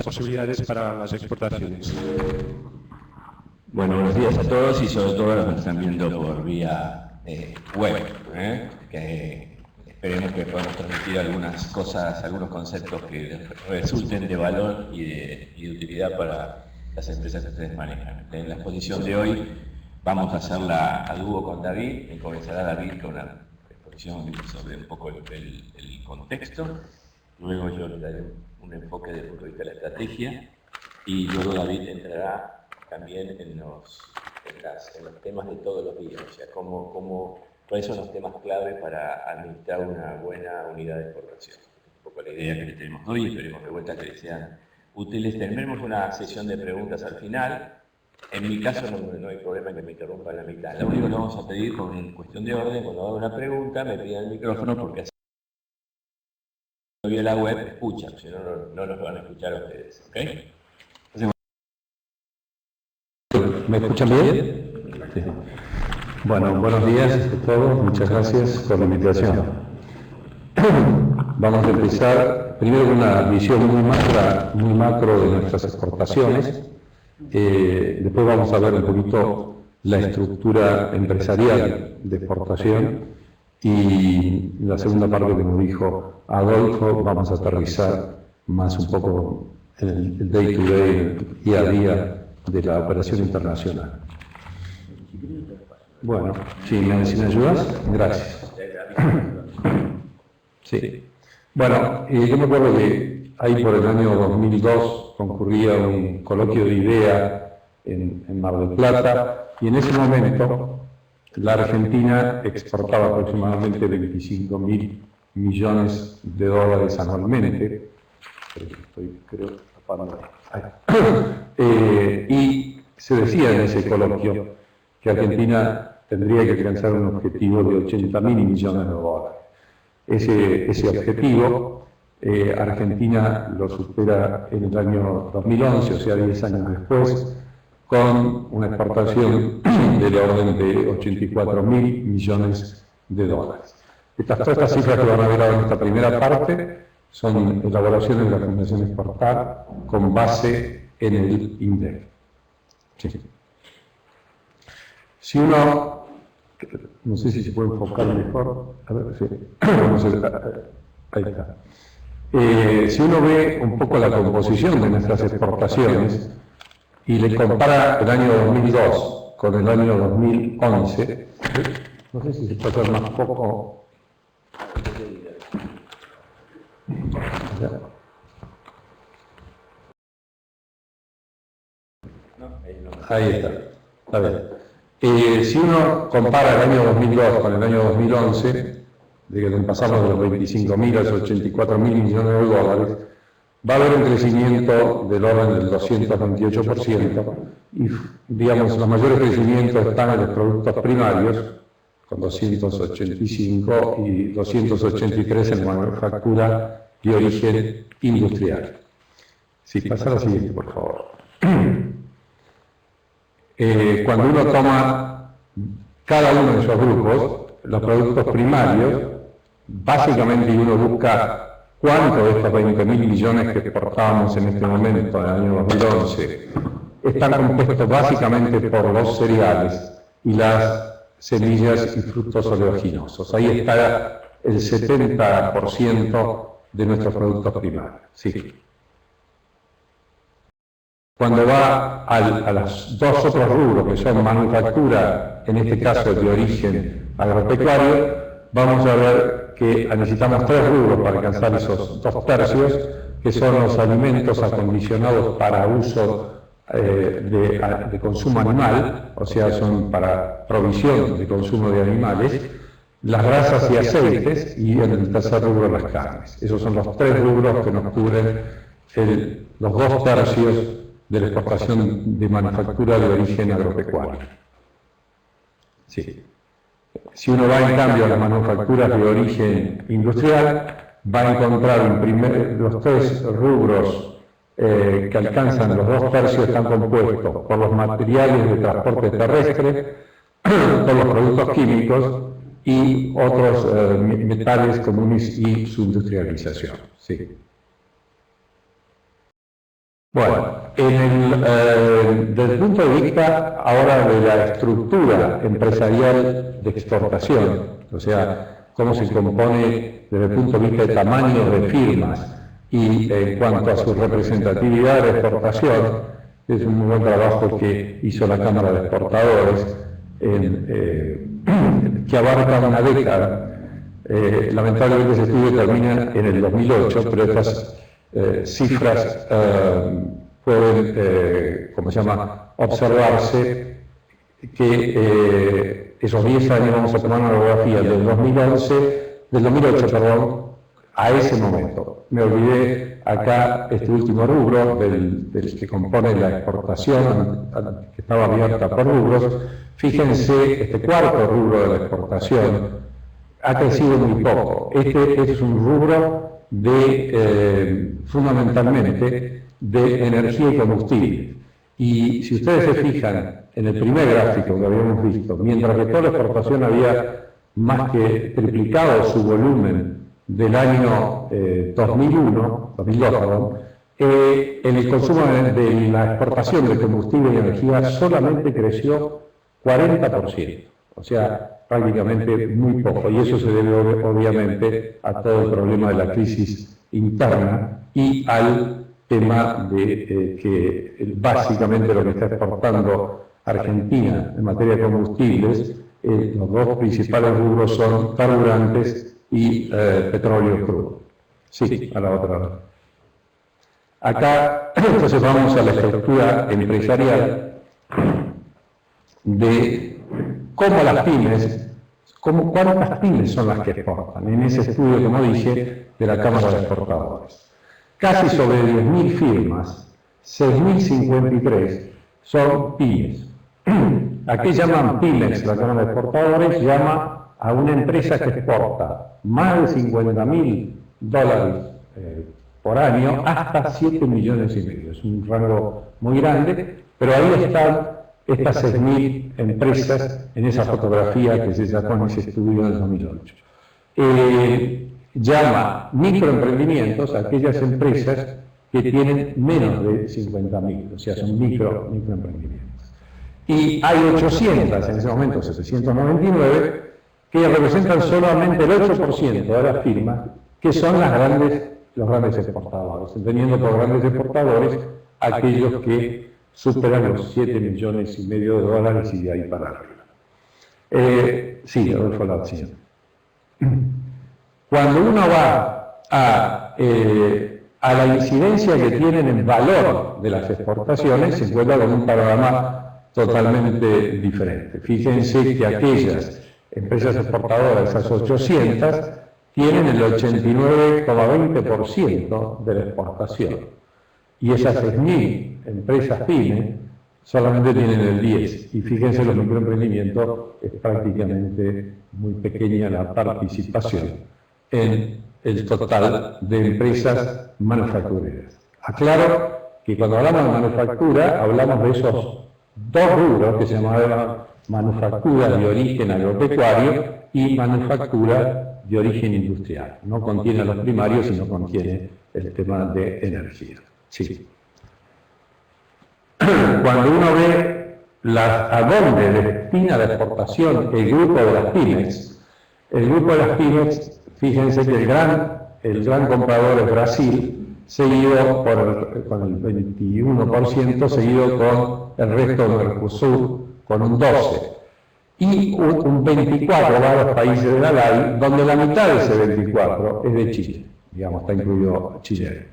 posibilidades para las exportaciones. Bueno, buenos días a todos y sobre todo a los que nos están viendo por vía web, que esperemos que podamos transmitir algunas cosas, algunos conceptos que resulten de valor y de utilidad para las empresas que ustedes manejan. En la exposición de hoy vamos a hacerla a dúo con David, comenzará David con la exposición sobre un poco el contexto, luego yo le daré un enfoque desde el punto de vista de la estrategia y luego David entrará también en los temas de todos los días, o sea, cuáles son los temas clave para administrar una buena unidad de exportación. Un poco la idea que le tenemos hoy, esperemos de vuelta que les sean útiles. Tendremos una sesión de preguntas al final. En mi caso no hay problema en que me interrumpa en la mitad. Lo único que vamos a pedir con cuestión de orden, cuando haga una pregunta, me pidan el micrófono porque así vía la web escuchan, si no, no los van a escuchar a ustedes, ¿ok? ¿Me escuchan bien? Sí. Bueno, buenos días a todos, muchas gracias por la invitación. Vamos a empezar primero con una visión muy macro de nuestras exportaciones. Después vamos a ver un poquito la estructura empresarial de exportación y la segunda parte que nos dijo Adolfo, vamos a aterrizar más un poco en el day to day, día a día de la operación internacional. Bueno, si me ayudas, gracias. Sí. Bueno, yo me acuerdo que ahí por el año 2002 concurría un coloquio de IDEA en Mar del Plata y en ese momento la Argentina exportaba aproximadamente 25.000 millones de dólares anualmente. Y se decía en ese coloquio que Argentina tendría que alcanzar un objetivo de 80.000 millones de dólares. Ese objetivo, Argentina lo supera en el año 2011, o sea, 10 años después, con una exportación del orden de 84.000 millones de dólares. Todas estas cifras que van a ver ahora en esta primera parte son elaboraciones de la Fundación Exportar con base en el INDEC. Sí. Si uno, no sé si se puede enfocar mejor, a ver, sí. Ahí está. Si uno ve un poco la composición de nuestras exportaciones y le compara el año 2002 con el año 2011, no sé si se puede hacer más poco. Ahí está. A ver. Si uno compara el año 2002 con el año 2011, de que pasamos de los 25.000 a los 84.000 millones de dólares, va a haber un crecimiento del orden del 228% y, digamos, los mayores crecimientos están en los productos primarios, con 285 y 283 en manufactura de origen industrial. Si pasa la siguiente, por favor. Cuando uno toma cada uno de esos grupos, los productos primarios, básicamente uno busca cuánto de estos 20.000 millones que exportábamos en este momento, en el año 2011, están compuestos básicamente por los cereales y las semillas y frutos oleaginosos. Ahí está el 70% de nuestros productos primarios. Sí. Cuando va a los dos otros rubros, que son manufactura, en este caso de origen agropecuario, vamos a ver que necesitamos 3 rubros para alcanzar esos 2 tercios, que son los alimentos acondicionados para uso de consumo animal, o sea, son para provisión de consumo de animales, las grasas y aceites, y en el tercer rubro las carnes. Esos son los 3 rubros que nos cubren los 2 tercios de la exportación de manufactura de origen agropecuario. Sí. Si uno va en cambio a las manufacturas de origen industrial, va a encontrar los 3 rubros que alcanzan los 2 tercios están compuestos por los materiales de transporte terrestre, por los productos químicos y otros metales comunes y su industrialización. Sí. Bueno, desde el punto de vista ahora de la estructura empresarial de exportación, o sea, cómo se compone desde el punto de vista de tamaño de firmas y en cuanto a su representatividad de exportación, es un muy buen trabajo que hizo la Cámara de Exportadores, que abarca una década. Lamentablemente ese estudio termina en el 2008, pero estas cifras pueden, ¿cómo se llama?, observarse que esos 10 años vamos a tomar una radiografía del 2008, perdón, a ese momento. Me olvidé acá este último rubro del que compone la exportación, que estaba abierta por rubros. Fíjense, este cuarto rubro de la exportación ha crecido muy poco. Este es un rubro fundamentalmente de energía y combustible. Y si ustedes se fijan en el primer gráfico que habíamos visto, mientras que toda la exportación había más que triplicado su volumen del año 2002, perdón, en el consumo de la exportación de combustible y energía solamente creció 40%, o sea, prácticamente muy poco, y eso se debe obviamente a todo el problema de la crisis interna y al tema de que básicamente lo que está exportando Argentina en materia de combustibles, los dos principales rubros son carburantes y petróleo crudo. Sí, a la otra. Acá entonces vamos a la estructura empresarial de cómo las pymes, cuántas pymes son las que exportan. En ese estudio, como dije, de la Cámara de Exportadores. Casi sobre 10.000 firmas, 6.053 son pymes. ¿A qué llaman pymes? La Cámara de Exportadores llama a una empresa que exporta más de $50.000 por año hasta 7,5 millones. Es un rango muy grande, pero ahí están estas 6.000 empresas en esa fotografía que se sacó en ese estudio del 2008. Llama microemprendimientos a aquellas empresas que tienen menos de 50.000, o sea, son microemprendimientos. Y hay 800, en ese momento 799, que representan solamente el 8% de las firmas, que son los grandes exportadores, entendiendo por grandes exportadores aquellos que superan los 7,5 millones de dólares y de ahí para arriba. Sí, Adolfo, la opción. Cuando uno va a la incidencia que tienen en valor de las exportaciones, se encuentra con un panorama totalmente diferente. Fíjense que aquellas empresas exportadoras, esas 800, tienen el 89,20% de la exportación. Y esas 6.000 empresas pymes solamente tienen el 10%. Y fíjense, los microemprendimientos es prácticamente muy pequeña la participación en el total de empresas manufactureras. Aclaro que cuando hablamos de manufactura, hablamos de esos dos rubros que se llamaban manufactura de origen agropecuario y manufactura de origen industrial. No contiene los primarios, sino contiene el tema de energía. Sí. Cuando uno ve a dónde destina la exportación el grupo de las pymes, fíjense que el gran comprador es Brasil, seguido con el 21%, seguido con el resto del Mercosur, con un 12%. Y un 24% va a los países de la LAI, donde la mitad de ese 24% es de Chile, digamos, está incluido Chile.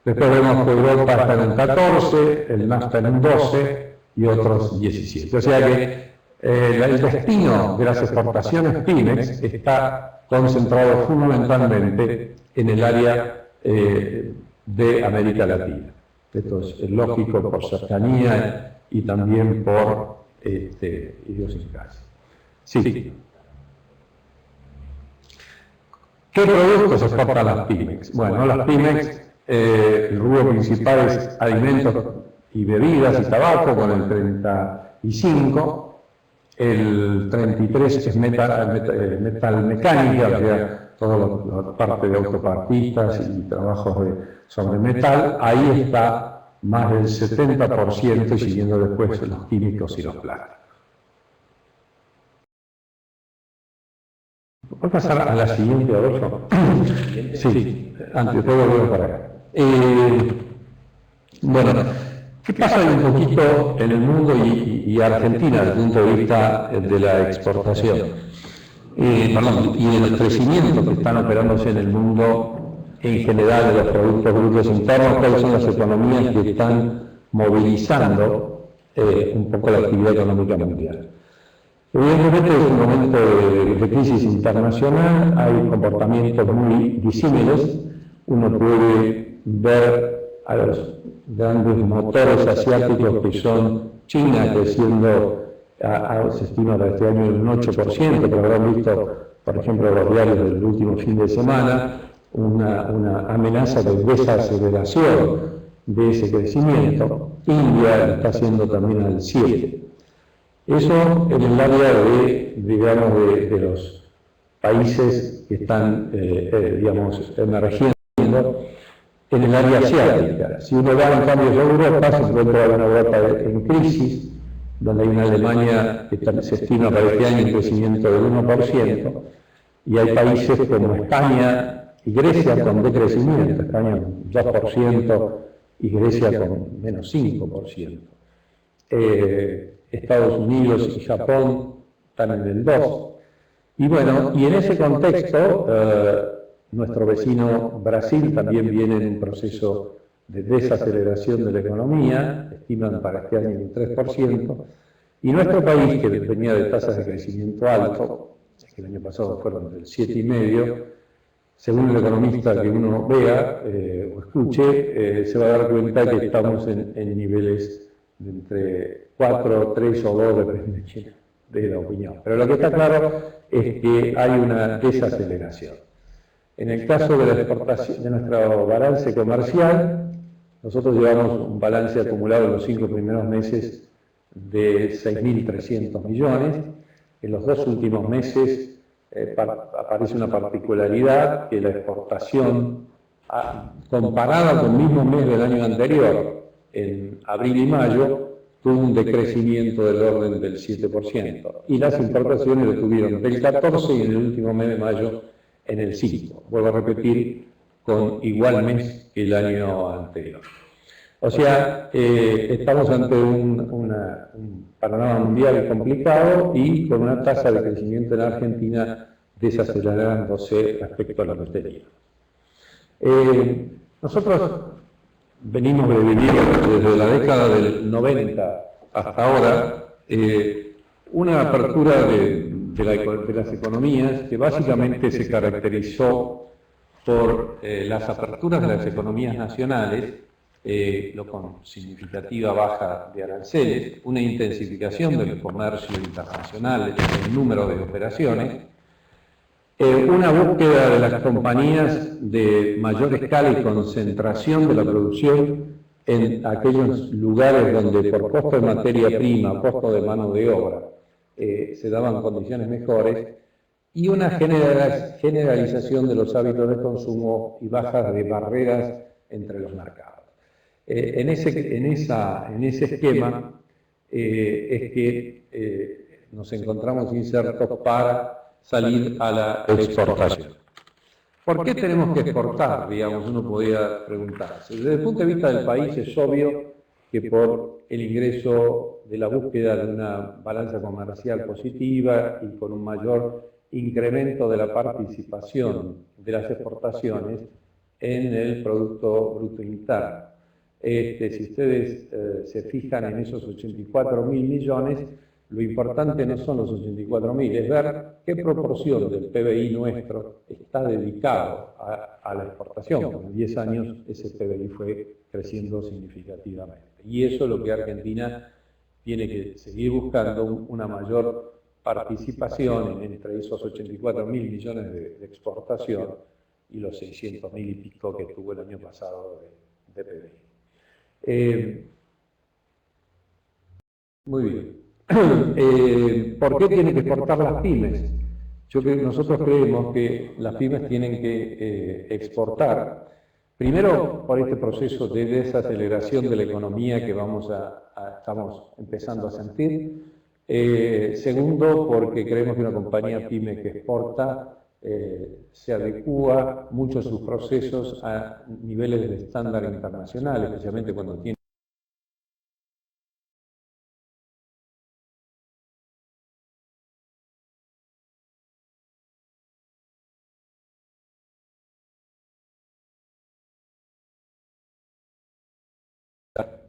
Después vemos que Europa está en un 14%, el NAFTA en un 12% y otros 17%. O sea que el destino de las exportaciones pymes está concentrado fundamentalmente en el área de América Latina. Esto es lógico por cercanía y también por idiosincrasia. Sí. ¿Qué productos exportan las pymes? Bueno, las pymes, el rubro principal es alimentos y bebidas y tabaco con el 35%, el 33% es metalmecánica, o sea, toda la parte de autopartistas y trabajos sobre metal. Ahí está más del 70% y siguiendo después los químicos y los plásticos. ¿Puedo pasar a la siguiente, Adolfo? Sí, antes de volver para acá. Bueno, ¿qué pasa un poquito en el mundo y Argentina desde el punto de vista de la exportación? Y del crecimiento que están operándose en el mundo en general de los productos brutos internos, cuáles son las economías que están movilizando un poco la actividad económica mundial. Evidentemente es un momento de crisis internacional, hay comportamientos muy disímiles, uno puede ver a los grandes motores asiáticos que son China creciendo, se estima para este año un 8%, pero habrán visto, por ejemplo, los diarios del último fin de semana, una amenaza de desaceleración de ese crecimiento. India está haciendo también al 7%. Eso en el área digamos, de los países que están, digamos, emergiendo en el área asiática. Si uno va en cambio a Europa, se encuentra una Europa en crisis, donde hay una Alemania que se estima para este año un crecimiento del 1%, y hay países como España y Grecia con decrecimiento, España un 2% y Grecia con menos 5%. Estados Unidos y Japón están en el 2%. Y bueno, y en ese contexto, nuestro vecino Brasil también viene en un proceso de desaceleración de la economía, estiman para este año un 3%, y nuestro país, que venía de tasas de crecimiento alto, que el año pasado fueron del 7,5%, según el economista que uno vea o escuche, se va a dar cuenta que estamos en niveles de entre 4, 3 o 2, depende de la opinión. Pero lo que está claro es que hay una desaceleración. En el caso de la exportación de nuestro balance comercial, nosotros llevamos un balance acumulado en los 5 primeros meses de 6.300 millones. En los 2 últimos meses aparece una particularidad, que la exportación, comparada con el mismo mes del año anterior, en abril y mayo, tuvo un decrecimiento del orden del 7%, y las importaciones lo tuvieron del 14% y en el último mes de mayo en el 5%. Vuelvo a repetir, con igual mes que el año anterior. O sea, estamos ante un panorama mundial complicado y con una tasa de crecimiento en Argentina desacelerándose respecto a lo que tenía. Nosotros venimos de vivir desde la década del 90 hasta ahora una apertura de las economías que básicamente se caracterizó por las aperturas de las economías nacionales, con significativa baja de aranceles, una intensificación del comercio internacional, el número de operaciones, una búsqueda de las compañías de mayor escala y concentración de la producción en aquellos lugares donde por costo de materia prima, costo de mano de obra, se daban condiciones mejores, y una generalización de los hábitos de consumo y bajas de barreras entre los mercados. En ese esquema es que nos encontramos insertos para salir a la exportación. ¿Por qué tenemos que exportar? Digamos, uno podría preguntarse. Desde el punto de vista del país es obvio que por el ingreso de la búsqueda de una balanza comercial positiva y con un mayor incremento de la participación de las exportaciones en el Producto Bruto Interno. Si ustedes se fijan en esos 84.000 millones, lo importante no son los 84.000, es ver qué proporción del PBI nuestro está dedicado a la exportación. En 10 años ese PBI fue creciendo significativamente. Y eso es lo que Argentina tiene que seguir buscando, una mayor participación entre esos 84.000 millones de exportación y los 600.000 y pico que tuvo el año pasado de PBI. Muy bien. ¿Por qué tienen que exportar las pymes? Nosotros creemos que las pymes tienen que exportar Primero, por este proceso de desaceleración de la economía que estamos empezando a sentir. Segundo, porque creemos que una compañía pyme que exporta se adecúa mucho sus procesos a niveles de estándar internacional, especialmente cuando tiene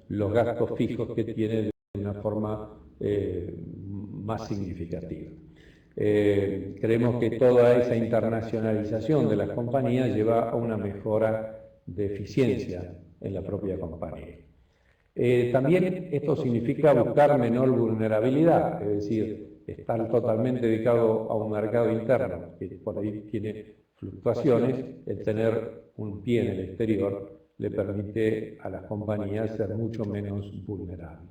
los gastos fijos que tiene de una forma más significativa. Creemos que toda esa internacionalización de las compañías lleva a una mejora de eficiencia en la propia compañía. También esto significa buscar menor vulnerabilidad, es decir, estar totalmente dedicado a un mercado interno que por ahí tiene fluctuaciones, el tener un pie en el exterior le permite a las compañías ser mucho menos vulnerables.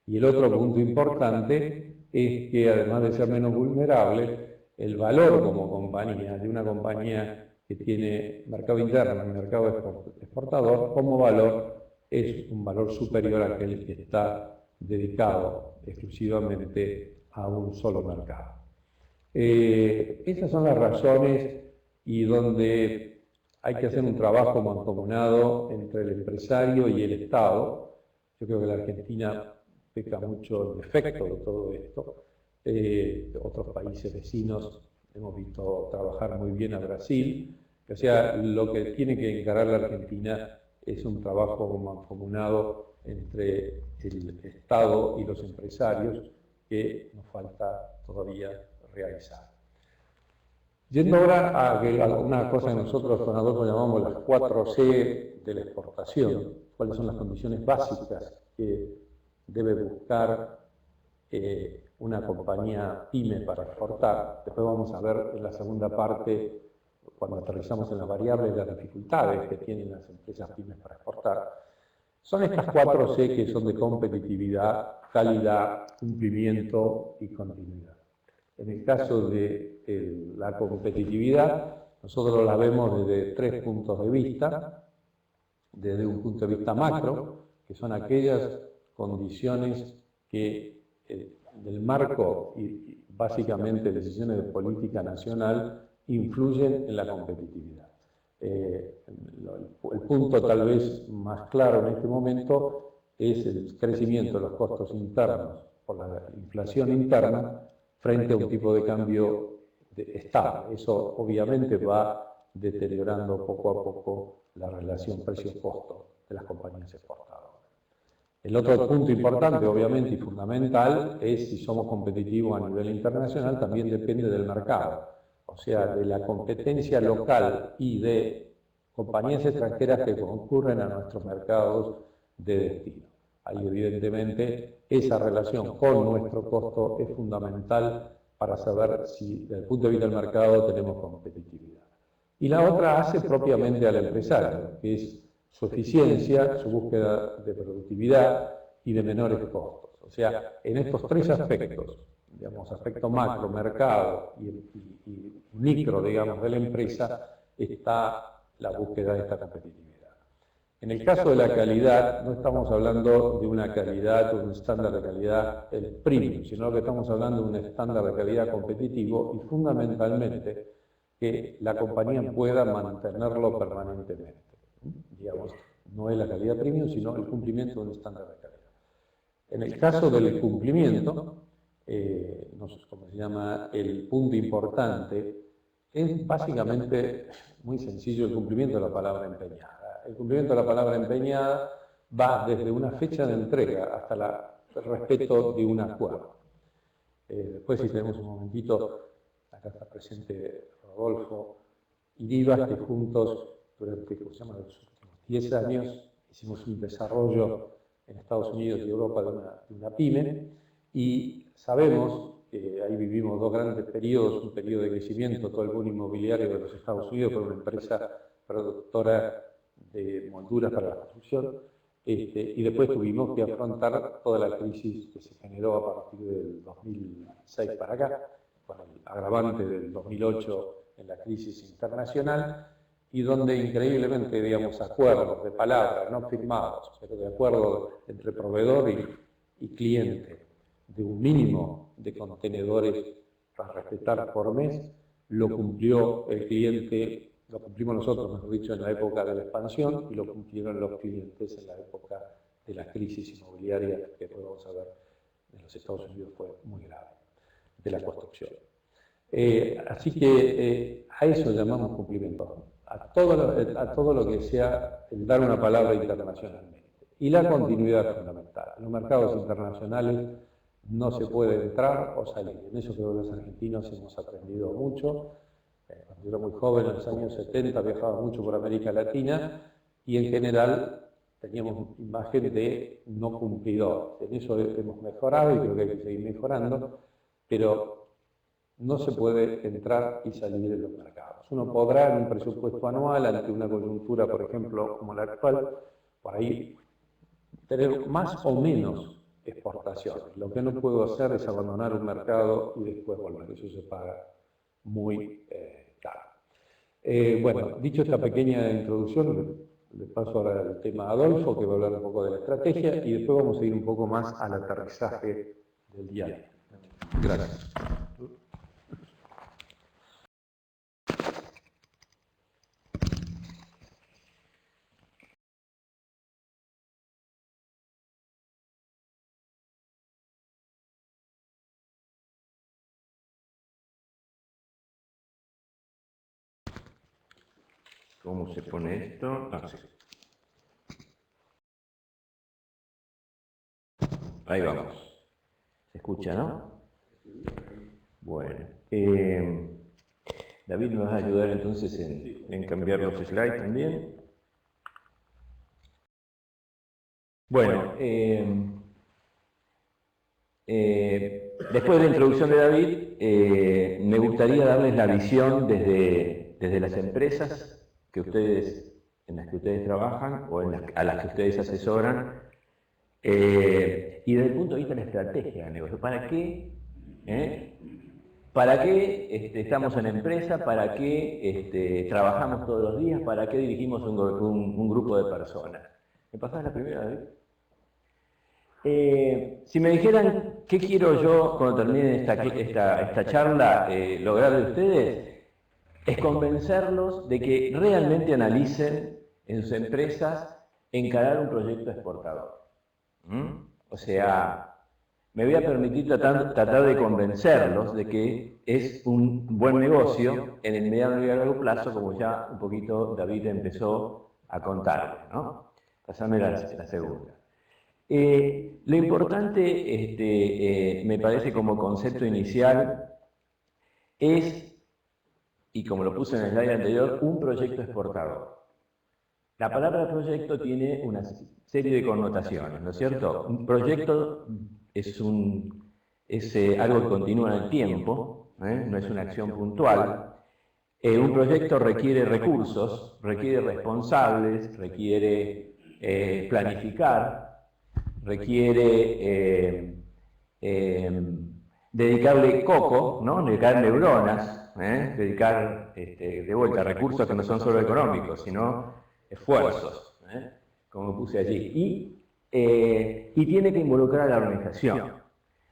Y el otro punto importante es que además de ser menos vulnerable, el valor como compañía, de una compañía que tiene mercado interno y mercado exportador, como valor es un valor superior a aquel que está dedicado exclusivamente a un solo mercado. Esas son las razones y donde hay que hacer un trabajo mancomunado entre el empresario y el Estado. Yo creo que la Argentina peca mucho el efecto de todo esto. Otros países vecinos hemos visto trabajar muy bien a Brasil. O sea, lo que tiene que encarar la Argentina es un trabajo mancomunado entre el Estado y los empresarios que nos falta todavía realizar. Yendo ahora a una cosa que nosotros con Adolfo llamamos las 4C de la exportación, cuáles son las condiciones básicas que debe buscar una compañía pyme para exportar. Después vamos a ver en la segunda parte, cuando aterrizamos en las variables, las dificultades que tienen las empresas pymes para exportar. Son estas 4C que son de competitividad, calidad, cumplimiento y continuidad. En el caso de la competitividad, nosotros la vemos desde 3 puntos de vista. Desde un punto de vista macro, que son aquellas condiciones que del marco y básicamente decisiones de política nacional influyen en la competitividad. El punto tal vez más claro en este momento es el crecimiento de los costos internos por la inflación interna frente a un tipo de cambio estable. Eso obviamente va deteriorando poco a poco la relación precio-costo de las compañías exportadoras. El otro punto importante, obviamente, y fundamental, es si somos competitivos a nivel internacional, también depende del mercado. O sea, de la competencia local y de compañías extranjeras que concurren a nuestros mercados de destino. Ahí, evidentemente, esa relación con nuestro costo es fundamental para saber si, desde el punto de vista del mercado, tenemos competitividad. Y la otra hace propiamente al empresario, que es su eficiencia, su búsqueda de productividad y de menores costos. O sea, en estos tres aspectos, digamos, aspecto macro, mercado y micro, digamos, de la empresa, está la búsqueda de esta competitividad. En el caso de la calidad, no estamos hablando de una calidad o un estándar de calidad el premium, sino que estamos hablando de un estándar de calidad competitivo y fundamentalmente que la compañía pueda mantenerlo permanentemente. Digamos, no es la calidad premium, sino el cumplimiento de un estándar de calidad. En el caso del cumplimiento, como se llama, el punto importante es básicamente muy sencillo el cumplimiento de la palabra empeñada. El cumplimiento de la palabra empeñada va desde una fecha de entrega hasta el respeto de un acuerdo. Después, si tenemos un momentito, acá está presente Rodolfo y Rivas, que juntos durante los últimos 10 años hicimos un desarrollo en Estados Unidos y Europa de una pyme, y sabemos que ahí vivimos dos grandes periodos, un periodo de crecimiento, todo el boom inmobiliario de los Estados Unidos por una empresa productora de molduras para la construcción, y después tuvimos que afrontar toda la crisis que se generó a partir del 2006 para acá, con el agravante del 2008 en la crisis internacional, y donde increíblemente, digamos, acuerdos de palabras, no firmados, pero de acuerdo entre proveedor y cliente, de un mínimo de contenedores para respetar por mes, lo cumplió el cliente, lo cumplimos nosotros, mejor dicho, en la época de la expansión, y lo cumplieron los clientes en la época de la crisis inmobiliaria, que después vamos a ver en los Estados Unidos fue muy grave, de la construcción. Así que a eso llamamos cumplimiento, a todo lo que sea el dar una palabra internacionalmente. Y la continuidad es fundamental. En los mercados internacionales no se puede entrar o salir. En eso creo que los argentinos hemos aprendido mucho. Cuando yo era muy joven, en los años 70, viajaba mucho por América Latina y en general teníamos imagen de no cumplidor. En eso hemos mejorado y creo que hay que seguir mejorando, pero no se puede entrar y salir de los mercados. Uno podrá en un presupuesto anual, ante una coyuntura, por ejemplo, como la actual, por ahí tener más o menos exportaciones. Lo que no puedo hacer es abandonar un mercado y después volver. Eso se paga muy caro. Bueno, dicho esta pequeña introducción, le paso ahora el tema a Adolfo, que va a hablar un poco de la estrategia, y después vamos a ir un poco más al aterrizaje del día a día. Gracias. ¿Cómo se pone esto? Ah, sí. Ahí vamos. ¿Se escucha, no? Bueno. David, ¿me vas a ayudar entonces en cambiar los slides también? Bueno, después de la introducción de David, me gustaría darles la visión desde las empresas en las que ustedes trabajan o a las que ustedes asesoran, y desde el punto de vista de la estrategia del negocio. ¿Para qué? ¿Para qué estamos en empresa? ¿Para qué trabajamos todos los días? ¿Para qué dirigimos un grupo de personas? ¿Me pasás la primera, David? Si me dijeran qué quiero yo cuando termine esta charla lograr de ustedes, es convencerlos de que realmente analicen en sus empresas encarar un proyecto exportador. O sea, me voy a permitir tratar de convencerlos de que es un buen negocio en el mediano y largo plazo, como ya un poquito David empezó a contarles, ¿no? Pasame la segunda. Lo importante, me parece como concepto inicial, es, y como lo puse en el slide anterior, un proyecto exportador. La palabra proyecto tiene una serie de connotaciones, ¿no es cierto? Un proyecto es algo que continúa en el tiempo, no es una acción puntual. Un proyecto requiere recursos, requiere responsables, requiere planificar, requiere dedicarle coco, ¿no? Dedicar neuronas, dedicar de vuelta recursos que no son solo económicos, sino esfuerzos, como puse allí, y tiene que involucrar a la organización.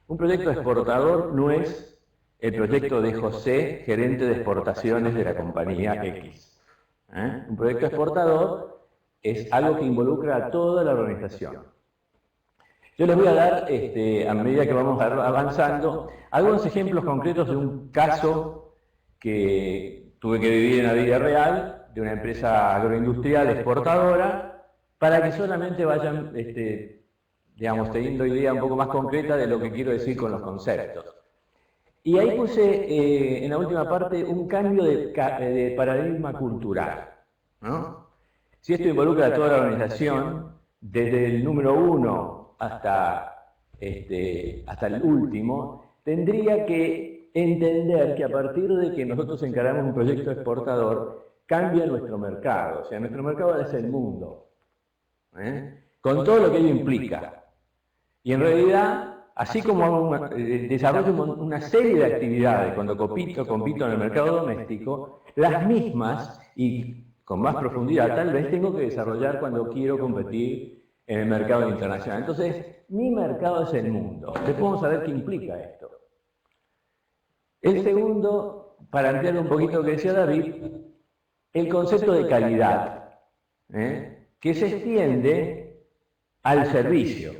Un proyecto exportador no es el proyecto de José, gerente de exportaciones de la compañía X. Un proyecto exportador es algo que involucra a toda la organización. Yo les voy a dar, a medida que vamos avanzando, algunos ejemplos concretos de un caso que tuve que vivir en la vida real, de una empresa agroindustrial exportadora, para que solamente vayan, digamos, teniendo idea un poco más concreta de lo que quiero decir con los conceptos. Y ahí puse, en la última parte, un cambio de paradigma cultural, ¿no? Si esto involucra a toda la organización, desde el número 1 hasta el último, tendría que entender que a partir de que nosotros encaramos un proyecto exportador, cambia nuestro mercado. O sea, nuestro mercado es el mundo, con todo lo que ello implica. Y en realidad, así como desarrollo una serie de actividades cuando compito en el mercado doméstico, las mismas, y con más profundidad, tal vez tengo que desarrollar cuando quiero competir en el mercado internacional. Entonces, mi mercado es el mundo. Después vamos a ver qué implica esto. El segundo, para ampliar un poquito lo que decía David, el concepto de calidad, que se extiende al servicio.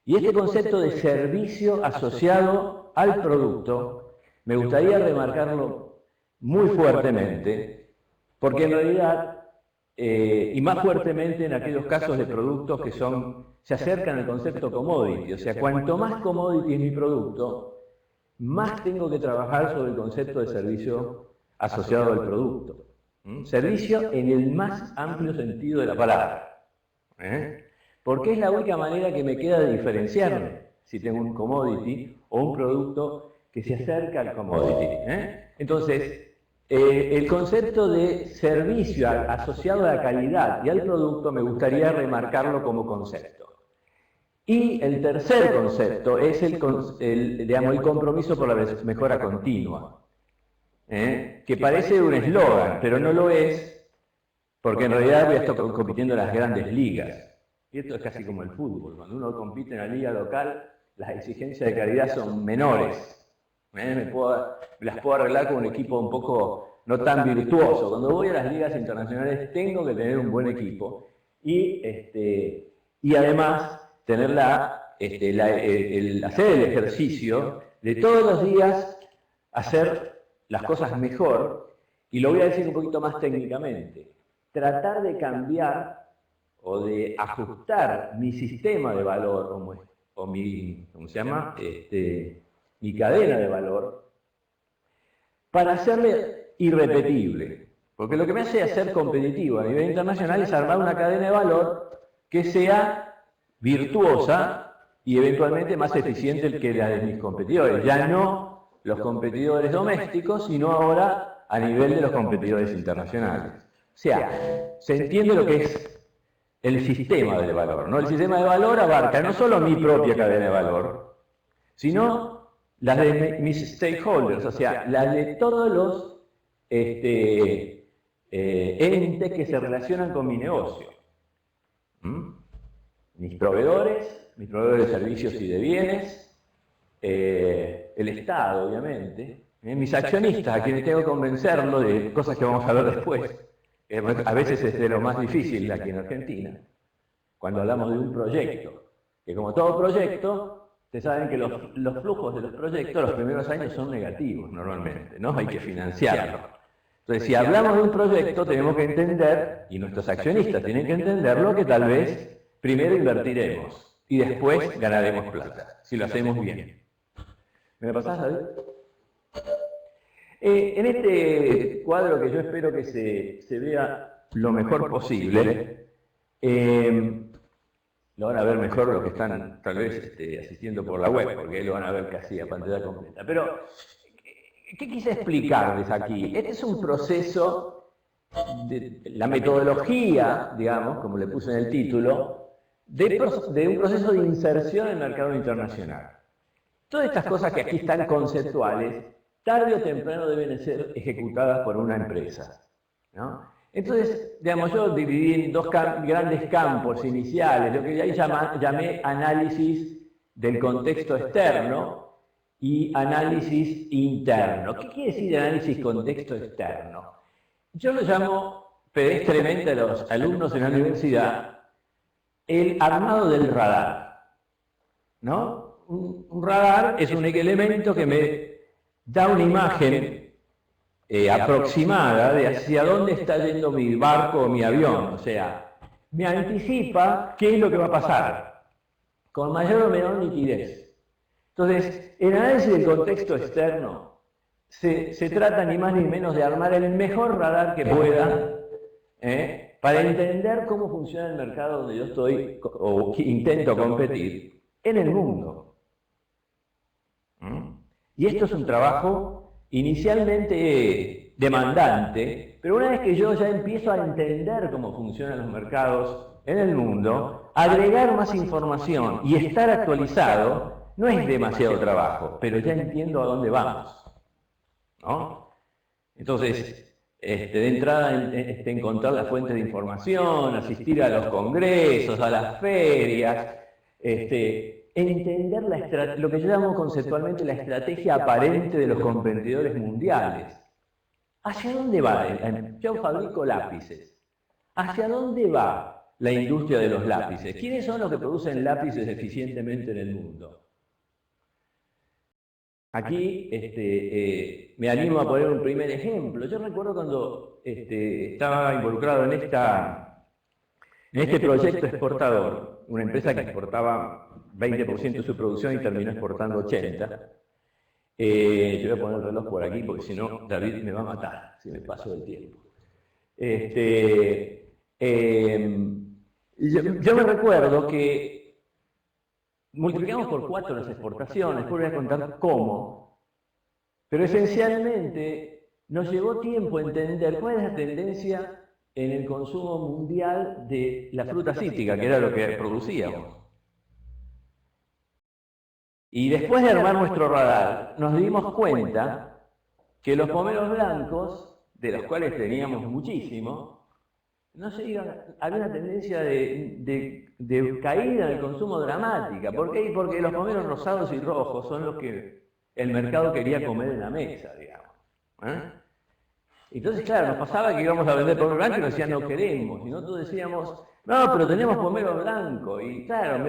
Y este concepto de servicio asociado al producto, me gustaría remarcarlo muy fuertemente, porque en realidad, y más fuertemente en aquellos casos de productos que se acercan al concepto commodity, o sea, cuanto más commodity es mi producto, más tengo que trabajar sobre el concepto de servicio asociado al producto. Servicio en el más amplio sentido de la palabra. Porque es la única manera que me queda de diferenciarme si tengo un commodity o un producto que se acerca al commodity. Entonces, el concepto de servicio asociado a la calidad y al producto me gustaría remarcarlo como concepto. Y el tercer concepto es el compromiso por la mejora continua, que parece un eslogan, pero no lo es, porque en realidad voy a estar compitiendo en las grandes ligas. Y esto es casi como el fútbol. Cuando uno compite en la liga local, las exigencias de calidad son menores. Las puedo arreglar con un equipo un poco no tan virtuoso. Cuando voy a las ligas internacionales tengo que tener un buen equipo. Y además tener hacer el ejercicio de todos los días hacer las cosas mejor. Y lo voy a decir un poquito más técnicamente. Tratar de cambiar o de ajustar mi sistema de valor o mi, ¿cómo se llama? Mi cadena de valor para hacerle irrepetible. Porque lo que me hace ser competitivo a nivel internacional es armar una cadena de valor que sea virtuosa y eventualmente más eficiente que la de mis competidores. Ya no los competidores domésticos, sino ahora a nivel de los competidores internacionales. O sea, se entiende lo que es el sistema del valor, ¿no? El sistema de valor abarca no solo mi propia cadena de valor, sino las de mis stakeholders, o sea, las de todos los entes que se relacionan con mi negocio. Mis proveedores de servicios y de bienes, el Estado, obviamente, mis accionistas, a quienes tengo que convencerlo de cosas que vamos a ver después. A veces es de lo más difícil aquí en Argentina, cuando hablamos de un proyecto, que como todo proyecto, ustedes saben que los flujos de los proyectos los primeros años son negativos normalmente, ¿no? Hay que financiarlo. Entonces, si hablamos de un proyecto, tenemos que entender, y nuestros accionistas tienen que entenderlo, que tal vez primero invertiremos y después ganaremos plata, si lo hacemos bien. ¿Me lo pasás, David? En este cuadro que yo espero que se vea lo mejor posible, lo van a ver mejor los que están tal vez asistiendo por la web, porque ahí lo van a ver casi a pantalla completa. Pero, ¿qué quise explicarles aquí? Este es un proceso, la metodología, digamos, como le puse en el título, de un proceso de inserción en el mercado internacional. Todas estas cosas que aquí están conceptuales, tarde o temprano deben ser ejecutadas por una empresa, ¿no? Entonces, digamos, yo dividí en dos grandes campos iniciales, lo que ahí llamé análisis del contexto externo y análisis interno. ¿Qué quiere decir análisis contexto externo? Yo lo llamo pedestremente a los alumnos en la universidad el armado del radar, ¿no? Un radar es un elemento que me da una imagen aproximada de hacia dónde está yendo mi barco o mi avión. O sea, me anticipa qué es lo que va a pasar, con mayor o menor nitidez. Entonces, el análisis del contexto externo se trata ni más ni menos de armar el mejor radar que pueda para entender cómo funciona el mercado donde yo estoy o intento competir en el mundo. Y esto es un trabajo inicialmente demandante, pero una vez que yo ya empiezo a entender cómo funcionan los mercados en el mundo, agregar más información y estar actualizado no es demasiado trabajo, pero ya entiendo a dónde vamos, ¿no? Entonces, de entrada encontrar las fuentes de información, asistir a los congresos, a las ferias, entender lo que yo llamo conceptualmente la estrategia aparente de los competidores mundiales. ¿Hacia dónde va? Yo fabrico lápices. ¿Hacia dónde va la industria de los lápices? ¿Quiénes son los que producen lápices eficientemente en el mundo? Aquí me animo a poner un primer ejemplo. Yo recuerdo cuando estaba involucrado en este proyecto exportador, una empresa que exportaba 20% de su producción y terminó exportando 80%. Yo voy a poner el reloj por aquí porque si no David me va a matar si me paso del tiempo. Yo me recuerdo que multiplicamos por 4 las exportaciones, después voy a contar cómo, pero esencialmente nos llevó tiempo entender cuál es la tendencia en el consumo mundial de la fruta cítrica, que era lo que producíamos. Y después de armar nuestro radar, nos dimos cuenta que los pomelos blancos, de los cuales teníamos muchísimo, no se iban, había una tendencia de caída del consumo dramática. ¿Por qué? Porque los pomelos rosados y rojos son los que el mercado quería comer en la mesa, digamos. Entonces, claro, nos pasaba que íbamos a vender pomelo blanco y nos decían no queremos. Y nosotros decíamos, no, pero tenemos pomelo blanco. Y claro,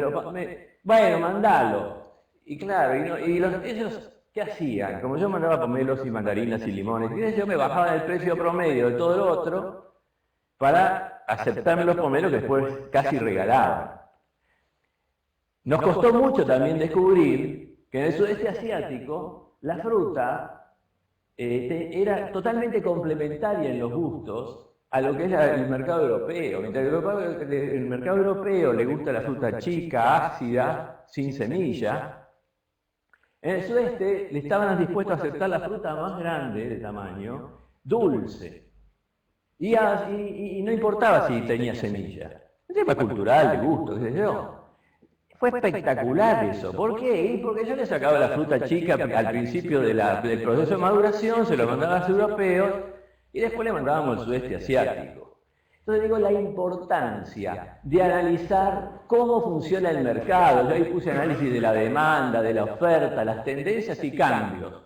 bueno, mandalo. Y claro, ellos, ¿qué hacían? Como yo mandaba pomelos y mandarinas y limones, yo me bajaba el precio promedio de todo lo otro para aceptarme los pomelos que después casi regalaban. Nos costó mucho también descubrir que en el sudeste asiático la fruta era totalmente complementaria en los gustos a lo que es el mercado europeo. Mientras el mercado europeo le gusta la fruta chica, ácida, sin semilla, en el sudeste le estaban dispuestos a aceptar la fruta más grande de tamaño, dulce. Y no importaba si tenía semilla. Un tema cultural, de gusto, qué sé yo. Fue espectacular eso. ¿Por qué? Porque yo le sacaba la fruta chica al principio del proceso de maduración, se lo mandaba a los europeos y después le mandábamos al sudeste asiático. Entonces digo, la importancia de analizar cómo funciona el mercado. Yo ahí puse análisis de la demanda, de la oferta, las tendencias y cambios.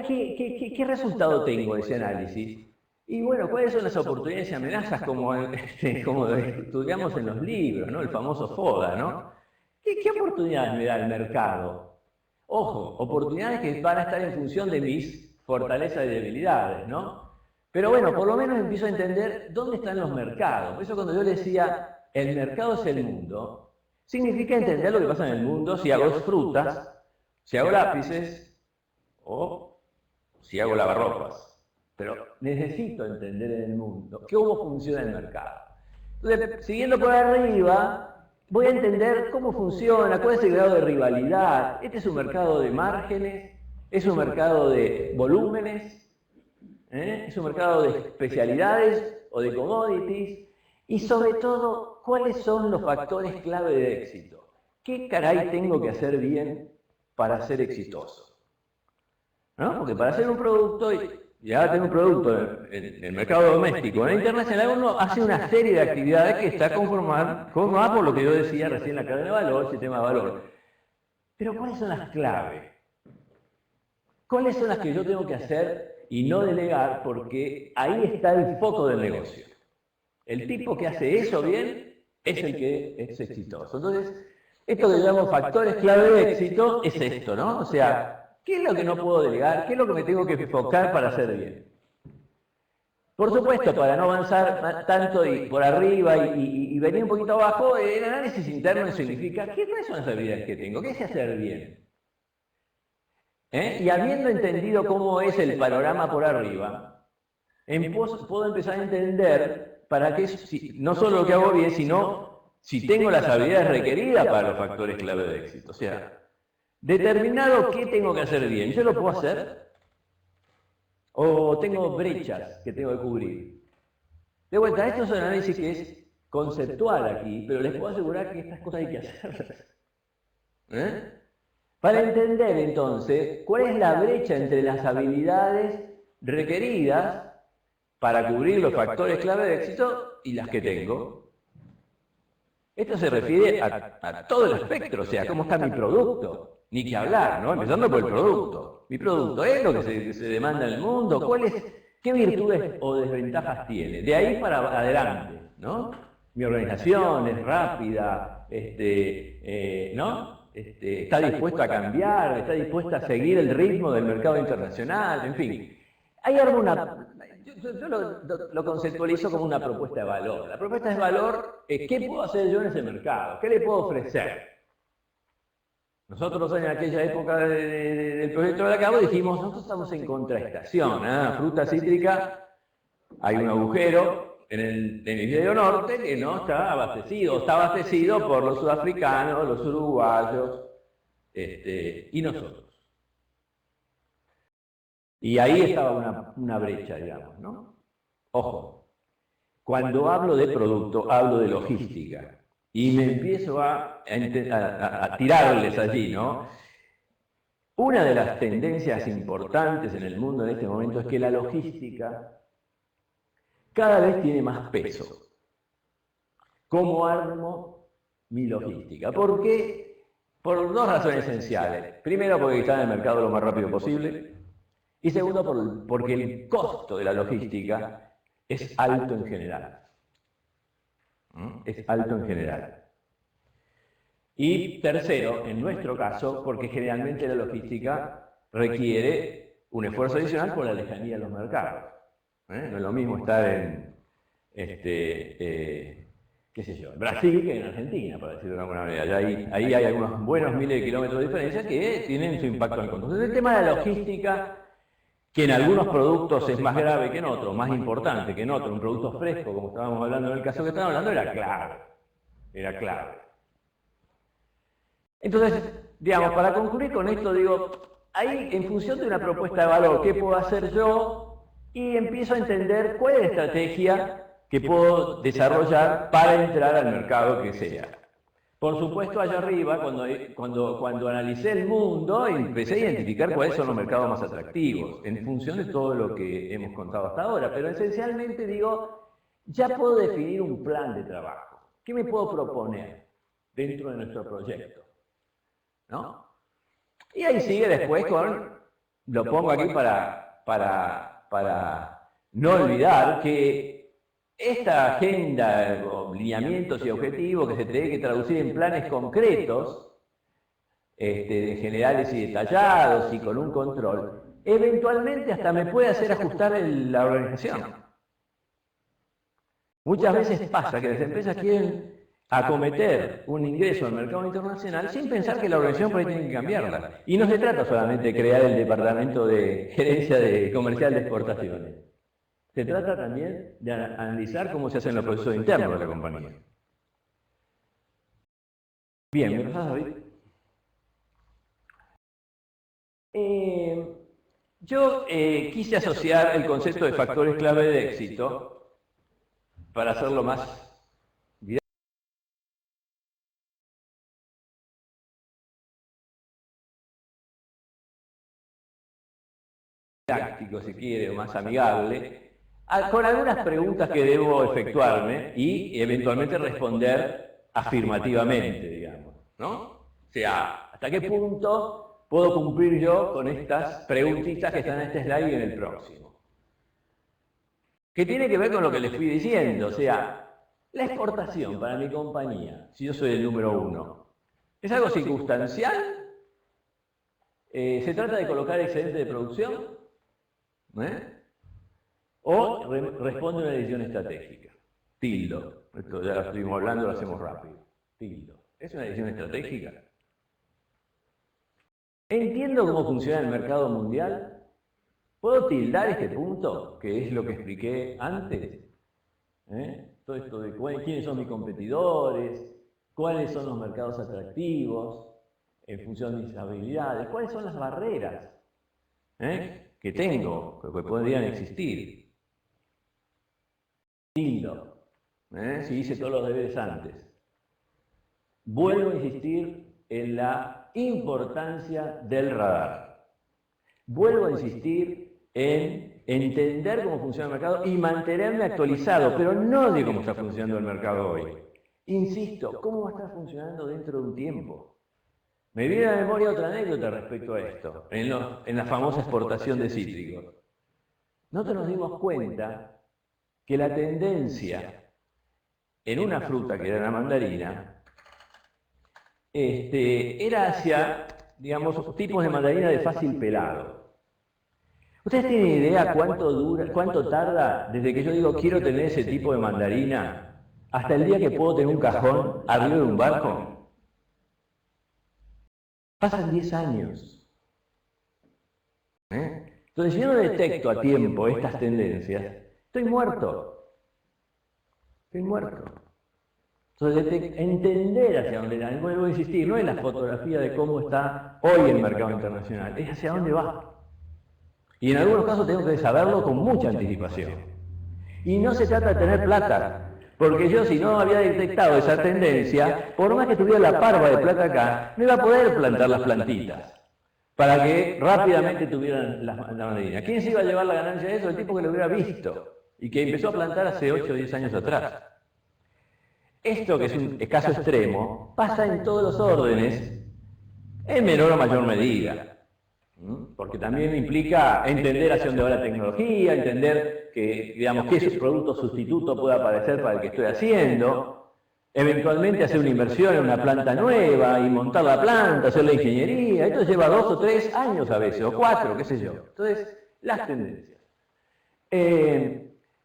¿Qué resultado tengo de ese análisis? Y bueno, ¿cuáles son las oportunidades y amenazas como estudiamos en los libros, ¿no? El famoso FODA, ¿no? ¿Qué oportunidades me da el mercado? Ojo, oportunidades que van a estar en función de mis fortalezas y debilidades, ¿no? Pero bueno, por lo menos empiezo a entender dónde están los mercados. Por eso cuando yo decía, el mercado es el mundo, significa entender lo que pasa en el mundo si hago frutas, si hago lápices o si hago lavarropas. Pero necesito entender en el mundo cómo funciona el mercado. Entonces, siguiendo por arriba, voy a entender cómo funciona, cuál es el grado de rivalidad. Este es un mercado de márgenes, es un mercado de volúmenes, es un mercado de especialidades o de commodities, y sobre todo, ¿cuáles son los factores clave de éxito? ¿Qué caray tengo que hacer bien para ser exitoso? ¿No? Porque para hacer un producto, y ahora tengo un producto en el mercado doméstico, en el internacional, uno hace una serie de actividades que está conformada por lo que yo decía recién, la cadena de valor, el sistema de valor. Pero ¿cuáles son las claves? ¿Cuáles son las que yo tengo que hacer y no delegar? Porque ahí está el foco del negocio. El tipo que hace eso bien es el que es exitoso. Entonces, esto que llamamos factores clave de éxito es esto, ¿no? O sea, ¿qué es lo que no puedo delegar? ¿Qué es lo que me tengo que enfocar para hacer bien? Por supuesto, para no avanzar tanto y por arriba y venir un poquito abajo, el análisis interno significa ¿cuáles son las habilidades que tengo? ¿Qué sé hacer bien? Y habiendo entendido cómo es el panorama por arriba, puedo empezar a entender para qué, no solo lo que hago bien, sino si tengo las habilidades requeridas para los factores clave de éxito. O sea, determinado qué tengo que hacer bien, ¿yo lo puedo hacer? ¿O tengo brechas que tengo que cubrir? De vuelta, esto es un análisis que es conceptual aquí, pero les puedo asegurar que estas cosas hay que hacerlas. Para entender entonces cuál es la brecha entre las habilidades requeridas para cubrir los factores clave de éxito y las que tengo. Esto se refiere a todo el espectro, o sea, cómo está mi producto, ni que hablar, ¿no? Empezando por el producto. Mi producto es lo que se demanda en el mundo, qué virtudes o desventajas tiene, de ahí para adelante, ¿no? Mi organización es rápida, ¿no? Está dispuesto a cambiar, está dispuesto a seguir el ritmo del mercado internacional, en fin. Hay alguna... Yo lo conceptualizo como una propuesta de valor. La propuesta de valor es qué puedo hacer yo en ese mercado, qué le puedo ofrecer. Nosotros en aquella época del proyecto de la Cabo dijimos, nosotros estamos en contraestación, fruta cítrica, hay un agujero en el hemisferio norte que no está abastecido por los sudafricanos, los uruguayos y nosotros. Y ahí estaba una brecha, digamos, ¿no? Ojo, cuando hablo de producto, hablo de logística. Y me empiezo a tirarles allí, ¿no? Una de las tendencias importantes en el mundo en este momento es que la logística cada vez tiene más peso. ¿Cómo armo mi logística? ¿Por qué? Por dos razones esenciales. Primero, porque está en el mercado lo más rápido posible. Y segundo, porque el costo de la logística es alto en general. Es alto en general. Y tercero, en nuestro caso, porque generalmente la logística requiere un esfuerzo adicional por la lejanía de los mercados. No es lo mismo estar en, qué sé yo, en Brasil que en Argentina, para decirlo de alguna manera. Ahí hay algunos buenos miles de kilómetros de diferencia que tienen su impacto en el costo. Entonces, el tema de la logística, que en algunos productos es más grave que en otros, más importante que en otros, un producto fresco, como estábamos hablando en el caso que estábamos hablando, era clave. Era clave. Entonces, digamos, para concluir con esto, digo, ahí en función de una propuesta de valor, ¿qué puedo hacer yo? Y empiezo a entender cuál es la estrategia que puedo desarrollar para entrar al mercado que sea. Por supuesto, allá arriba, cuando analicé el mundo, empecé a identificar cuáles son los mercados más atractivos, en función de todo lo que hemos contado hasta ahora. Pero esencialmente digo, ya puedo definir un plan de trabajo. ¿Qué me puedo proponer dentro de nuestro proyecto? ¿No? Y ahí sigue después lo pongo aquí para no olvidar que esta agenda, lineamientos y objetivos que se tiene que traducir en planes concretos, generales y detallados y con un control, eventualmente hasta me puede hacer ajustar la organización. Muchas veces pasa que las empresas quieren acometer un ingreso al mercado internacional sin pensar que la organización por ahí tiene que cambiarla. Y no se trata solamente de crear el departamento de gerencia comercial de exportaciones. Se trata también de analizar cómo se hacen los procesos internos de la compañía. Bien, ¿me pasás, David? Yo quise asociar el concepto de factores clave de éxito para hacerlo más didáctico, si quiere, o más amigable, con algunas preguntas que debo efectuarme y eventualmente responder afirmativamente, digamos, ¿no? O sea, ¿hasta qué punto puedo cumplir yo con estas preguntitas que están en este slide y en el próximo? Que tiene que ver con lo que les fui diciendo, o sea, la exportación para mi compañía, si yo soy el número 1, ¿es algo circunstancial? ¿Se trata de colocar excedente de producción? O responde a una decisión estratégica. Tildo. Esto ya lo estuvimos hablando, lo hacemos rápido. Tildo. ¿Es una decisión estratégica? ¿Entiendo cómo funciona el mercado mundial? ¿Puedo tildar este punto, que es lo que expliqué antes? Todo esto de quiénes son mis competidores, cuáles son los mercados atractivos, en función de mis habilidades, cuáles son las barreras que tengo, que podrían existir. Tildo. Si hice todos los deberes antes. Vuelvo a insistir en la importancia del radar. Vuelvo a insistir en entender cómo funciona el mercado y mantenerme actualizado, pero no de cómo está funcionando el mercado hoy. Insisto, ¿cómo va a estar funcionando dentro de un tiempo? Me viene a la memoria otra anécdota respecto a esto, en la famosa exportación de cítricos. Nosotros nos dimos cuenta que la tendencia en una fruta que era la mandarina era hacia, digamos, tipos de mandarina de fácil pelado. ¿Ustedes tienen idea cuánto tarda desde que yo digo quiero tener ese tipo de mandarina hasta el día que puedo tener un cajón arriba de un barco? Pasan 10 años. Entonces, si yo no detecto a tiempo estas tendencias, estoy muerto. Estoy muerto. Entonces, entender hacia dónde va, vuelvo a insistir, no es la fotografía de cómo está hoy el mercado internacional, es hacia dónde va. Y en algunos casos tengo que saberlo con mucha anticipación. Y no se trata de tener plata, porque yo si no había detectado esa tendencia, por más que tuviera la parva de plata acá, no iba a poder plantar las plantitas para que rápidamente tuvieran la mandarina. ¿Quién se iba a llevar la ganancia de eso? El tipo que lo hubiera visto y que empezó a plantar hace 8 o 10 años atrás. Esto, que es un caso extremo, pasa en todos los órdenes, en menor o mayor medida. Porque también implica entender hacia dónde va la tecnología, entender que, digamos, qué producto sustituto puede aparecer para el que estoy haciendo, eventualmente hacer una inversión en una planta nueva y montar la planta, hacer la ingeniería. Esto lleva 2 o 3 años a veces, o 4, qué sé yo. Entonces, las tendencias.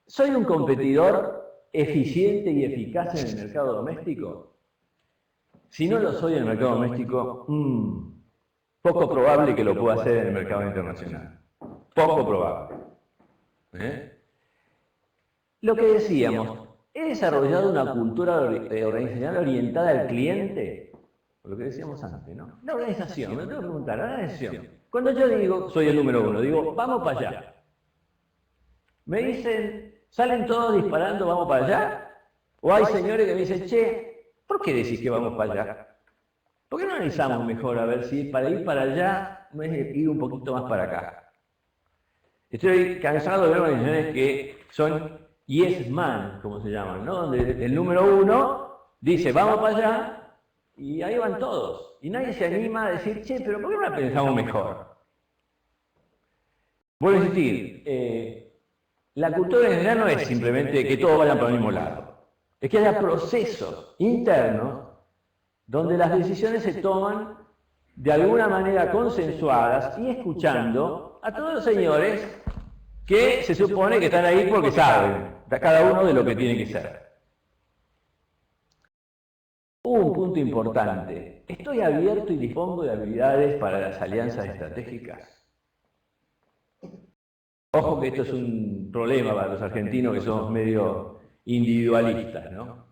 ¿Soy un competidor eficiente y eficaz en el mercado doméstico? Si no lo soy en el mercado doméstico, poco probable que lo pueda hacer en el mercado internacional. Poco probable. Lo que decíamos, he desarrollado una cultura organizacional orientada al cliente. Lo que decíamos antes, ¿no? La organización, me tengo que preguntar, la organización. Cuando yo digo, soy el número 1, digo, vamos para allá. Me dicen, ¿salen todos disparando, vamos para allá? O hay señores que me dicen, che, ¿por qué decís que vamos para allá? ¿Por qué no analizamos mejor a ver si para ir para allá no es ir un poquito más para acá? Estoy cansado de ver organizaciones que son yes man, como se llaman, ¿no? Donde el número 1 dice vamos para allá y ahí van todos. Y nadie se anima a decir, che, pero ¿por qué no la pensamos mejor? Vuelvo a insistir, la cultura en general no es simplemente que todos vayan para el mismo lado. Es que haya procesos internos donde las decisiones se toman de alguna manera consensuadas y escuchando a todos los señores que se supone que están ahí porque saben, cada uno de lo que tiene que ser. Un punto importante, ¿estoy abierto y dispongo de habilidades para las alianzas estratégicas? Ojo que esto es un problema para los argentinos que somos medio individualistas, ¿no?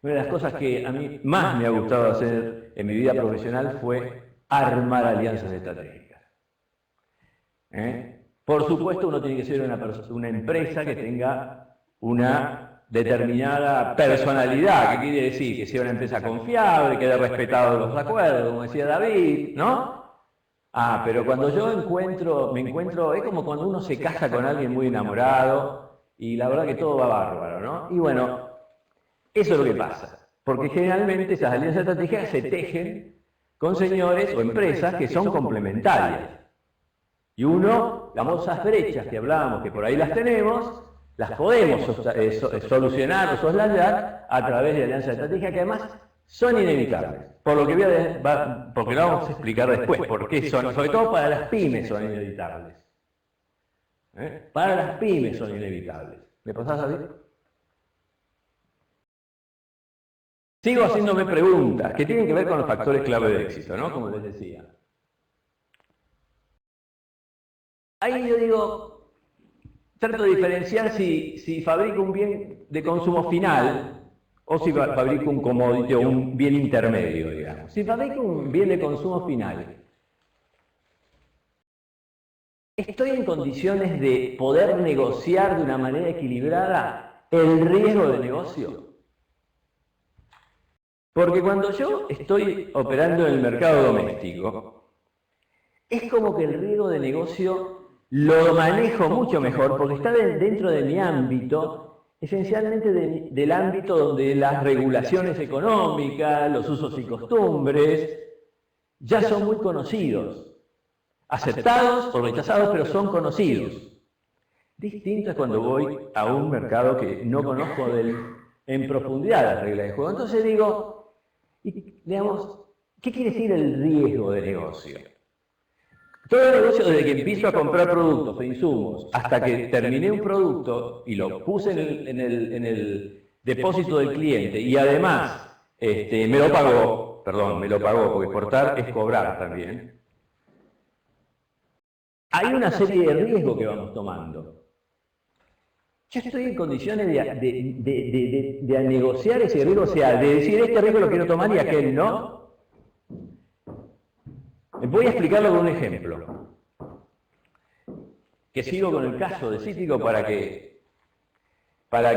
Una de las cosas que a mí más me ha gustado hacer en mi vida profesional fue armar alianzas estratégicas. Por supuesto, uno tiene que ser una empresa que tenga una determinada personalidad, que quiere decir que sea una empresa confiable, que haya respetado los acuerdos, como decía David, ¿no? Pero cuando yo me encuentro, es como cuando uno se casa con alguien muy enamorado y la verdad que todo va bárbaro, ¿no? Y bueno, eso es lo que pasa, porque generalmente esas alianzas estratégicas se tejen con señores o empresas que son complementarias. Y uno, las famosas brechas que hablábamos, que por ahí las tenemos, las podemos solucionar o soslayar a través de alianzas estratégicas que además son inevitables. Por lo que porque lo vamos a explicar después, porque son, sobre todo para las pymes son inevitables. Para las pymes son inevitables. ¿Me pasás a ver? Sigo haciéndome preguntas que tienen que ver con los factores clave de éxito, ¿no? Como les decía. Ahí yo digo, trato de diferenciar si fabrico un bien de consumo final o si fabrico un commodity o un bien intermedio, digamos. Si fabrico un bien de consumo final, ¿estoy en condiciones de poder negociar de una manera equilibrada el riesgo de negocio? Porque cuando yo estoy operando en el mercado doméstico, es como que el riesgo de negocio lo manejo mucho mejor porque está dentro de mi ámbito, esencialmente del ámbito donde las regulaciones económicas, los usos y costumbres, ya son muy conocidos, aceptados o rechazados, pero son conocidos. Distinto es cuando voy a un mercado que no conozco en profundidad las reglas de juego. Entonces digo, digamos, ¿qué quiere decir el riesgo de negocio? Todo el negocio, desde que empiezo a comprar productos e insumos hasta que terminé un producto y lo puse en el depósito del cliente y además me lo pagó, porque exportar es cobrar también. Hay una serie de riesgos que vamos tomando. Yo estoy en condiciones de negociar ese riesgo, o sea, de decir este riesgo lo quiero tomar y aquel no. Voy a explicarlo con un ejemplo. Que sigo con el caso de Cítrico para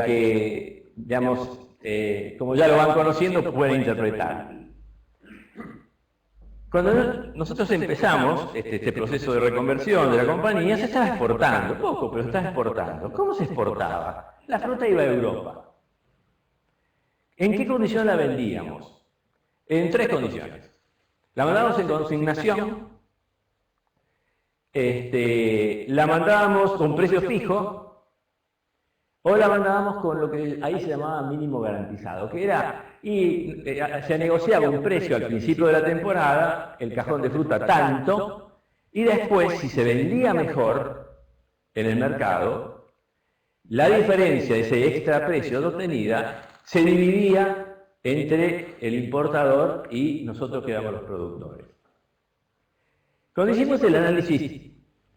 que digamos, como ya lo van conociendo, puedan interpretar. Cuando nosotros empezamos este proceso de reconversión de la compañía, se estaba exportando, poco, pero se estaba exportando. ¿Cómo se exportaba? La fruta iba a Europa. ¿En qué condición la vendíamos? En tres condiciones. La mandábamos en consignación, la mandábamos con precio fijo, o la mandábamos con lo que ahí se llamaba mínimo garantizado, que era, se negociaba un precio al principio de la temporada, el cajón de fruta tanto, y después, si se vendía mejor en el mercado, la diferencia de ese extra precio obtenida se dividía entre el importador y nosotros que éramos los productores. Cuando hicimos el análisis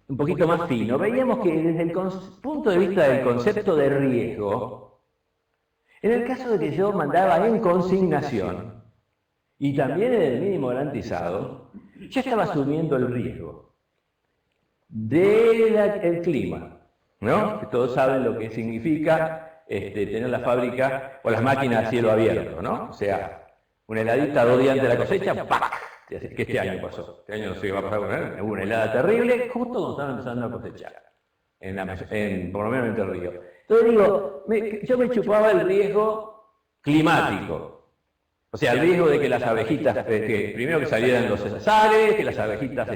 un poquito más fino, veíamos que desde el punto de vista del concepto de riesgo, en el caso de que yo mandaba en consignación y también en el mínimo garantizado, yo estaba asumiendo el riesgo del clima, ¿no? Que todos saben lo que significa tener la fábrica o las máquinas a cielo abierto, ¿no? O sea, una heladita 2 días antes de la cosecha, ¡pac! Que este año pasó. Este año no sé qué va a pasar con él. Hubo una helada terrible justo cuando estaban empezando a cosechar, por lo menos en Entre Ríos. Entonces digo, yo me chupaba el riesgo climático. O sea, el riesgo de que las abejitas, primero que salieran los azares, que las abejitas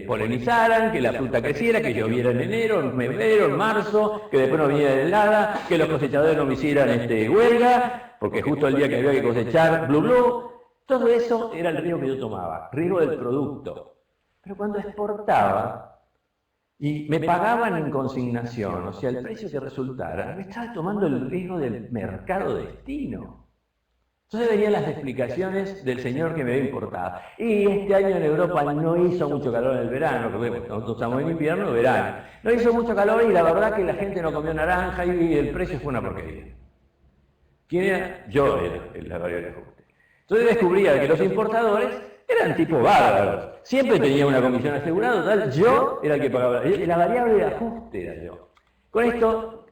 polinizaran, que la fruta creciera, que lloviera en enero, en febrero, en marzo, que después no viniera la helada, que los cosechadores no me hicieran huelga, porque justo el día que había que cosechar, blu. Todo eso era el riesgo que yo tomaba, riesgo del producto. Pero cuando exportaba y me pagaban en consignación, o sea, el precio que resultara, me estaba tomando el riesgo del mercado destino. Entonces venían las explicaciones del señor que me había importado. Y este año en Europa no hizo mucho calor en el verano, porque nosotros estamos en invierno, verano. No hizo mucho calor y la verdad que la gente no comió naranja y el precio fue una porquería. ¿Quién era? Yo era la variable de ajuste. Entonces descubría que los importadores eran tipo bárbaros. Siempre tenía una comisión asegurada, total, yo era el que pagaba. La variable de ajuste era yo. Con esto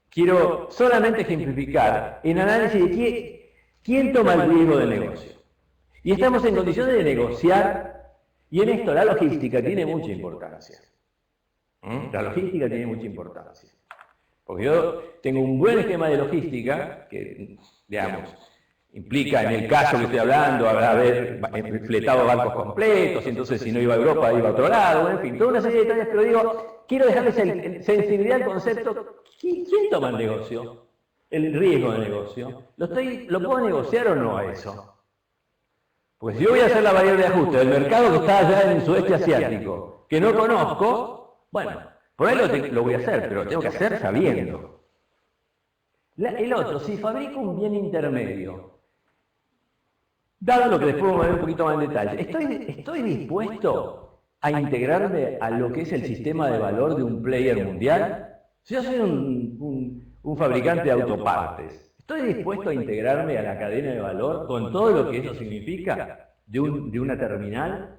quiero solamente ejemplificar en análisis de quién toma el riesgo del negocio. Y estamos en condiciones de negociar, y en esto la logística tiene mucha importancia. La logística tiene mucha importancia. Porque yo tengo un buen esquema de logística que, digamos, implica, en el caso que estoy hablando, haber fletado bancos completos, entonces si no iba a Europa, iba a otro lado, en fin, toda una serie de detalles, pero digo, quiero dejarles sensibilidad al concepto. ¿Quién toma el negocio? El riesgo del negocio. ¿Lo puedo negociar o no a eso? Pues si yo voy a hacer la variable de ajuste del mercado que está allá en el sudeste asiático, que no conozco, bueno, por ahí lo voy a hacer, pero lo tengo que hacer sabiendo. El otro, si fabrico un bien intermedio, dado lo que después vamos a ver un poquito más en detalle, ¿estoy dispuesto a integrarme a lo que es el sistema de valor de un player mundial? Si yo soy un fabricante de autopartes, ¿estoy dispuesto a integrarme a la cadena de valor con todo lo que eso significa de una terminal?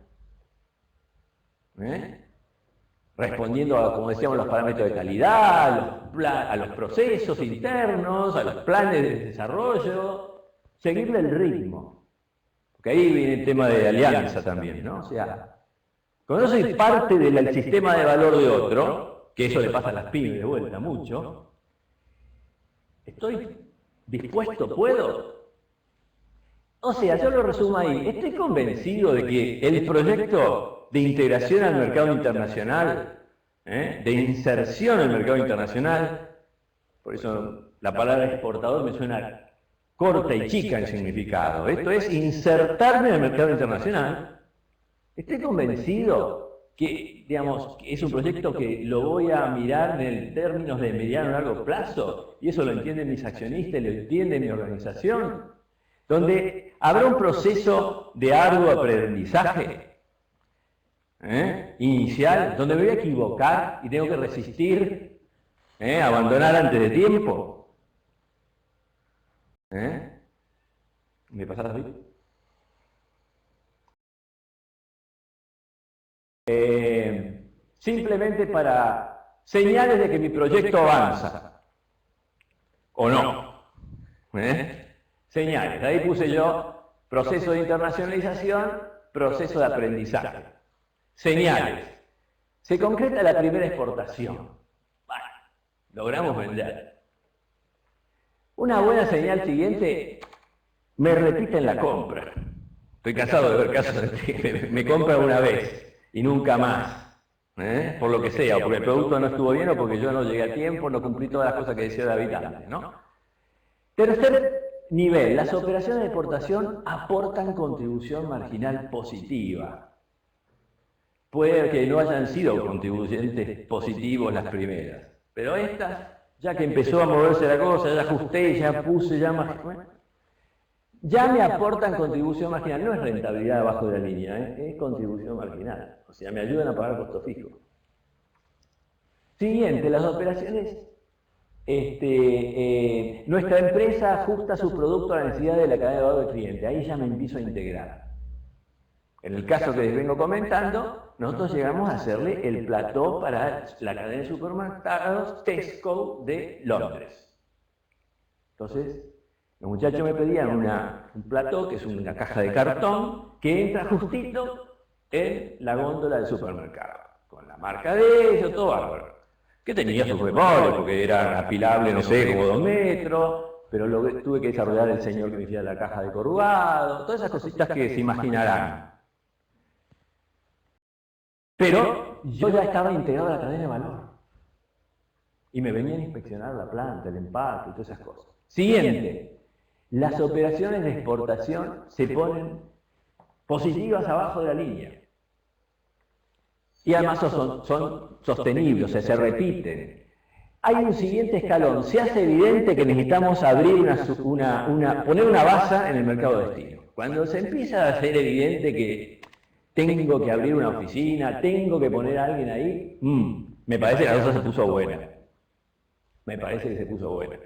Respondiendo a, como decíamos, los parámetros de calidad, a los procesos internos, a los planes de desarrollo, seguirle el ritmo. Porque ahí viene el tema de alianza también, ¿no? O sea, Cuando yo soy parte del sistema de valor de otro, que eso le pasa a las pymes de vuelta mucho, ¿estoy dispuesto? ¿Puedo? O sea, yo lo resumo ahí. Estoy convencido de que el proyecto de integración al mercado internacional, de inserción al mercado internacional, por eso la palabra exportador me suena corta y chica en significado. Esto es insertarme en el mercado internacional. Estoy convencido que, digamos, que es un proyecto que lo voy a mirar en términos de mediano y largo plazo, y eso lo entienden mis accionistas, lo entiende mi organización, donde habrá un proceso de arduo aprendizaje inicial, donde me voy a equivocar y tengo que resistir, abandonar antes de tiempo. ¿Me pasás a mí? Simplemente para señales de que mi proyecto avanza, o no. Señales, ahí puse yo proceso de internacionalización, proceso de aprendizaje. Señales. Se concreta la primera exportación. Bueno, logramos vender. Una buena señal siguiente, me repiten la compra. Estoy cansado de ver casos de que me compran una vez y nunca más. Por lo que sea, o porque el producto no estuvo bien, o porque yo no llegué a tiempo, no cumplí todas las cosas que decía David antes, ¿no? Tercer nivel, las operaciones de exportación aportan contribución marginal positiva. Puede que no hayan sido contribuyentes positivos las primeras, pero estas, ya que empezó a moverse la cosa, ya ajusté, ya puse, ya me aportan contribución marginal. No es rentabilidad abajo de la línea, es contribución marginal. O sea, me ayudan a pagar costo fijo. Siguiente, las operaciones. Nuestra empresa ajusta su producto a la necesidad de la cadena de valor del cliente. Ahí ya me empiezo a integrar. En el caso que les vengo comentando, nosotros llegamos a hacerle el plató para la cadena de supermercados Tesco de Londres. Entonces, los muchachos me pedían un plató, que es una caja de cartón, que entra justito en la góndola del supermercado, con la marca de ellos, todo bárbaro. Que tenía sus bemoles, porque era apilable, no sé, como 2 metros, pero tuve que desarrollar el señor que me hiciera la caja de corrugado, todas esas cositas que se imaginarán. Pero yo ya estaba integrado a la cadena de valor. Y me venían a inspeccionar la planta, el empaque y todas esas cosas. Siguiente. Las operaciones de exportación se ponen positivas abajo de la línea. Y además son sostenibles, o sea, se repiten. Hay un siguiente escalón. Se hace evidente que necesitamos abrir poner una base en el mercado de destino. Cuando se empieza a hacer evidente que tengo que abrir una oficina, tengo que poner a alguien ahí, me parece que la cosa se puso buena. Me parece que se puso buena.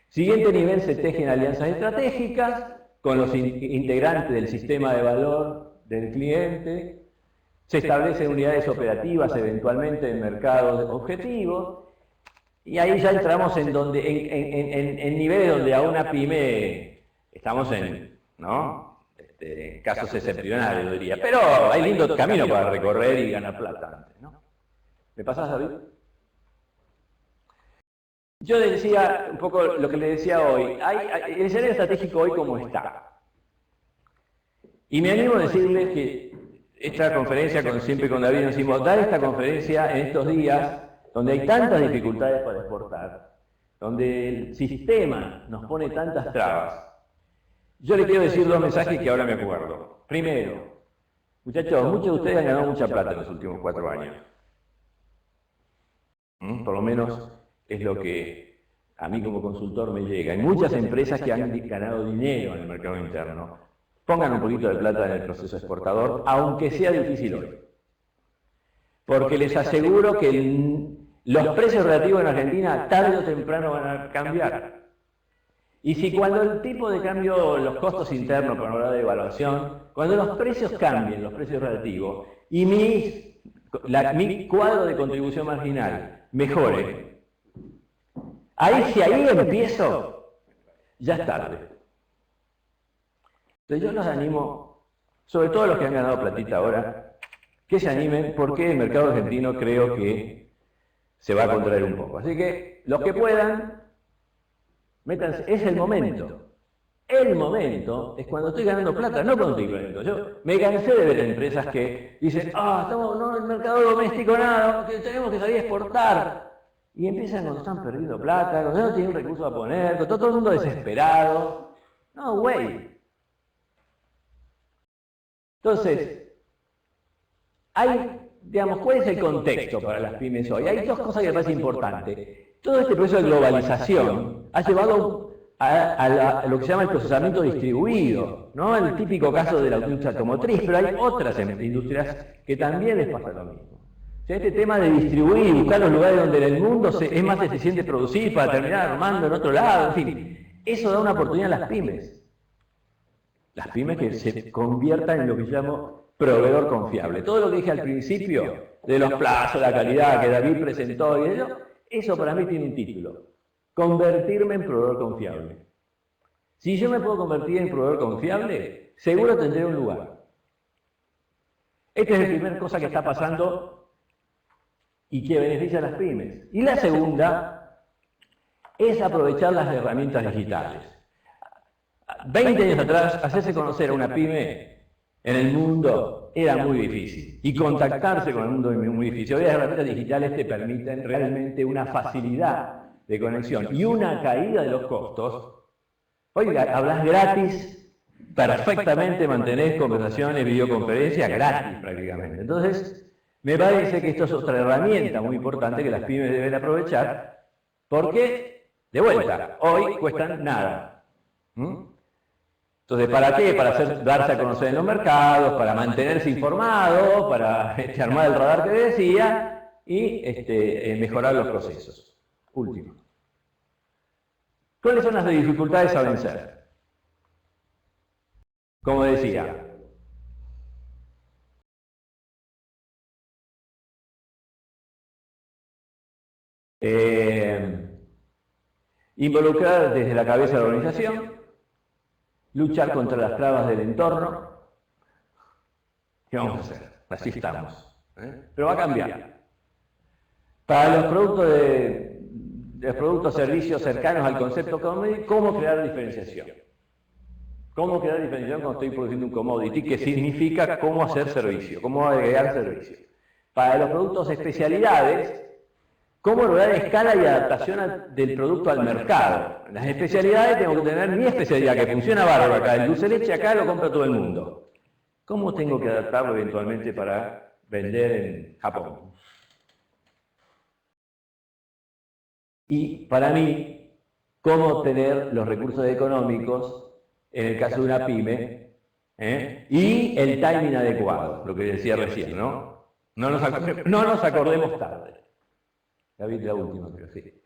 Siguiente nivel, se tejen alianzas estratégicas con los integrantes del sistema de valor del cliente. Se establecen unidades operativas eventualmente en mercados objetivos. Y ahí ya entramos en niveles donde a una pyme estamos en casos excepcionales, yo diría. Pero hay lindo camino para recorrer y ganar plata antes, ¿no? ¿Me pasás, David? Yo le decía un poco lo que le decía hoy. El escenario estratégico hoy como está. Y me animo a decirles que esta conferencia, siempre con David nos decimos, dar esta conferencia en estos días donde hay tantas dificultades para exportar, donde el sistema nos pone tantas trabas. Yo le quiero decir 2 mensajes que ahora me acuerdo. Primero, muchachos, muchos de ustedes han ganado mucha plata en los últimos 4 años. Por lo menos es lo que a mí como consultor me llega. Hay muchas empresas que han ganado dinero en el mercado interno. Pongan un poquito de plata en el proceso exportador, aunque sea difícil hoy. Porque les aseguro que los precios relativos en Argentina tarde o temprano van a cambiar. Y si cuando el tipo de cambio, los costos internos, por hablar de evaluación, cuando los precios cambien, los precios relativos, y mi cuadro de contribución marginal mejore, si ahí empiezo, ya es tarde. Entonces yo los animo, sobre todo los que han ganado platita ahora, que se animen, porque el mercado argentino creo que se va a contraer un poco. Así que los que puedan, métanse, es el momento. El momento es cuando estoy ganando plata, no cuando estoy perdiendo. Yo me cansé de ver empresas que dicen, estamos no en el mercado doméstico nada, que tenemos que salir a exportar. Y empiezan cuando están perdiendo plata, cuando no tienen recursos a poner, con todo el mundo desesperado. No, güey. Entonces, digamos, ¿cuál es el contexto para las pymes hoy? Hay dos cosas que me parecen importantes. Todo este proceso de globalización ha llevado a lo que se llama el procesamiento distribuido, ¿no? El típico caso de la industria automotriz, pero hay otras industrias que también les pasa lo mismo. O sea, este tema de distribuir, buscar los lugares donde en el mundo es más eficiente producir para terminar armando en otro lado, en fin, eso da una oportunidad a las pymes. Las pymes que se conviertan en lo que yo llamo proveedor confiable. Todo lo que dije al principio, de los plazos, la calidad que David presentó, y eso para mí tiene un título: convertirme en proveedor confiable. Si yo me puedo convertir en proveedor confiable, seguro tendré un lugar. Esta es la primera cosa que está pasando y que beneficia a las pymes. Y la segunda es aprovechar las herramientas digitales. 20 años atrás, hacerse conocer a una pyme en el mundo era muy difícil. Y contactarse con el mundo es muy difícil. Hoy las herramientas digitales te permiten realmente una facilidad de conexión y una caída de los costos. Oiga, hablas gratis, perfectamente mantenés conversaciones, videoconferencias gratis prácticamente. Entonces, me parece que esto es otra herramienta muy importante que las pymes deben aprovechar, porque, de vuelta, hoy cuestan nada. Entonces, ¿para qué? Para darse a conocer en los mercados, para mantenerse informado, para armar el radar que decía y mejorar los procesos. Último. ¿Cuáles son las dificultades a vencer? Como decía, involucrar desde la cabeza de la organización, luchar contra las trabas del entorno. ¿Qué vamos a hacer? Así estamos. Pero va a cambiar. Para los productos servicios cercanos al concepto commodity, ¿cómo crear diferenciación? ¿Cómo crear diferenciación cuando estoy produciendo un commodity? Que significa cómo hacer servicio, cómo agregar servicio. Para los productos especialidades, ¿cómo lograr escala y adaptación del producto al mercado? En las especialidades tengo que tener mi especialidad, que funciona bárbaro acá. El dulce de leche acá lo compra todo el mundo. ¿Cómo tengo que adaptarlo eventualmente para vender en Japón? Y para mí, ¿cómo tener los recursos económicos en el caso de una pyme? Y el timing adecuado, lo que decía recién, ¿no? No nos acordemos tarde. David, la última, creo, sí.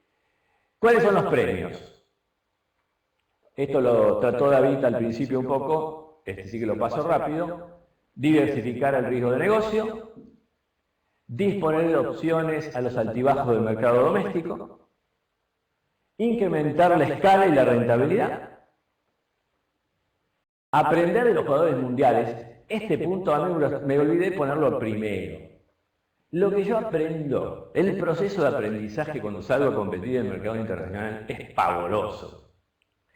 ¿Cuáles son los premios? Esto lo trató David al principio un poco, sí que lo paso rápido. Diversificar el riesgo de negocio, disponer de opciones a los altibajos del mercado doméstico, incrementar la escala y la rentabilidad, aprender de los jugadores mundiales. Este punto a mí me olvidé ponerlo primero. Lo que yo aprendo, el proceso de aprendizaje cuando salgo a competir en el mercado internacional es pavoroso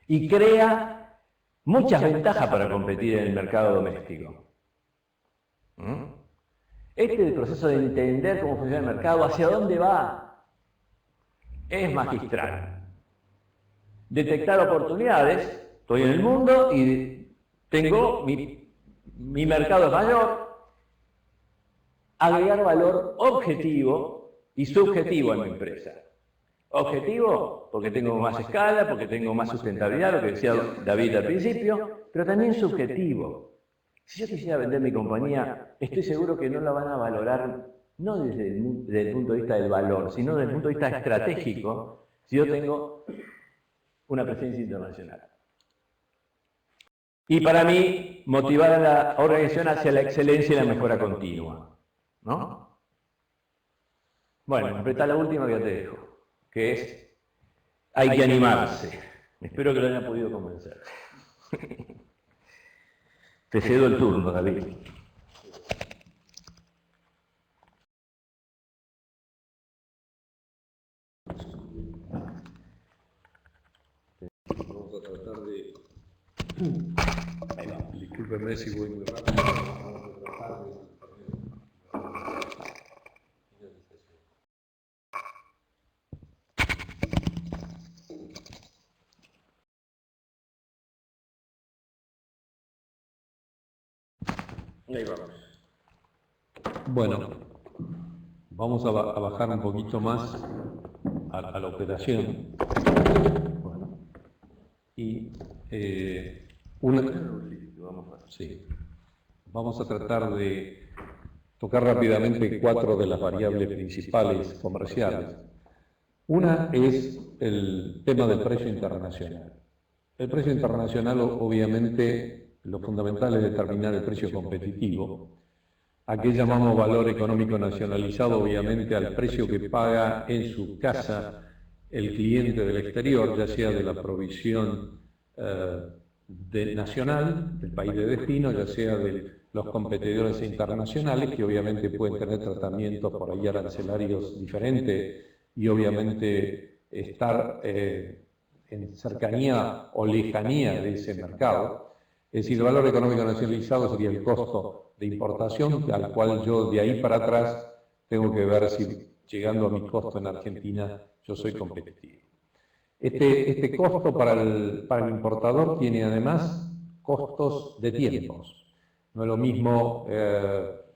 y crea muchas ventajas para competir en el mercado doméstico. Este es el proceso de entender cómo funciona el mercado, hacia dónde va, es magistral. Detectar oportunidades, estoy en el mundo y tengo mi mercado es mayor. Agregar valor objetivo y subjetivo a mi empresa. Objetivo, porque tengo más escala, porque tengo más sustentabilidad, lo que decía David al principio, pero también subjetivo. Si yo quisiera vender mi compañía, estoy seguro que no la van a valorar, no desde el punto de vista del valor, sino desde el punto de vista estratégico, si yo tengo una presencia internacional. Y para mí, motivar a la organización hacia la excelencia y la mejora continua. ¿No? Bueno, apretá la última que ya te dejo, que es, hay que animarse. Espero que lo hayan podido convencer. Te cedo el turno, David. a tratar de... Discúlpenme si voy muy rápido. Vamos a tratar de... Ahí vamos. Bueno, vamos a bajar un poquito más a la operación. Bueno, y vamos a tratar de tocar rápidamente 4 de las variables principales comerciales. Una es el tema del precio internacional. El precio internacional, obviamente, lo fundamental es determinar el precio competitivo. ¿A qué llamamos valor económico nacionalizado? Obviamente al precio que paga en su casa el cliente del exterior, ya sea de la provisión nacional, del país de destino, ya sea de los competidores internacionales, que obviamente pueden tener tratamientos por ahí arancelarios diferentes y obviamente estar en cercanía o lejanía de ese mercado. Es decir, el valor económico nacionalizado sería el costo de importación, al cual yo de ahí para atrás tengo que ver si llegando a mi costo en Argentina yo soy competitivo. Este costo para el importador tiene además costos de tiempos. No es lo mismo,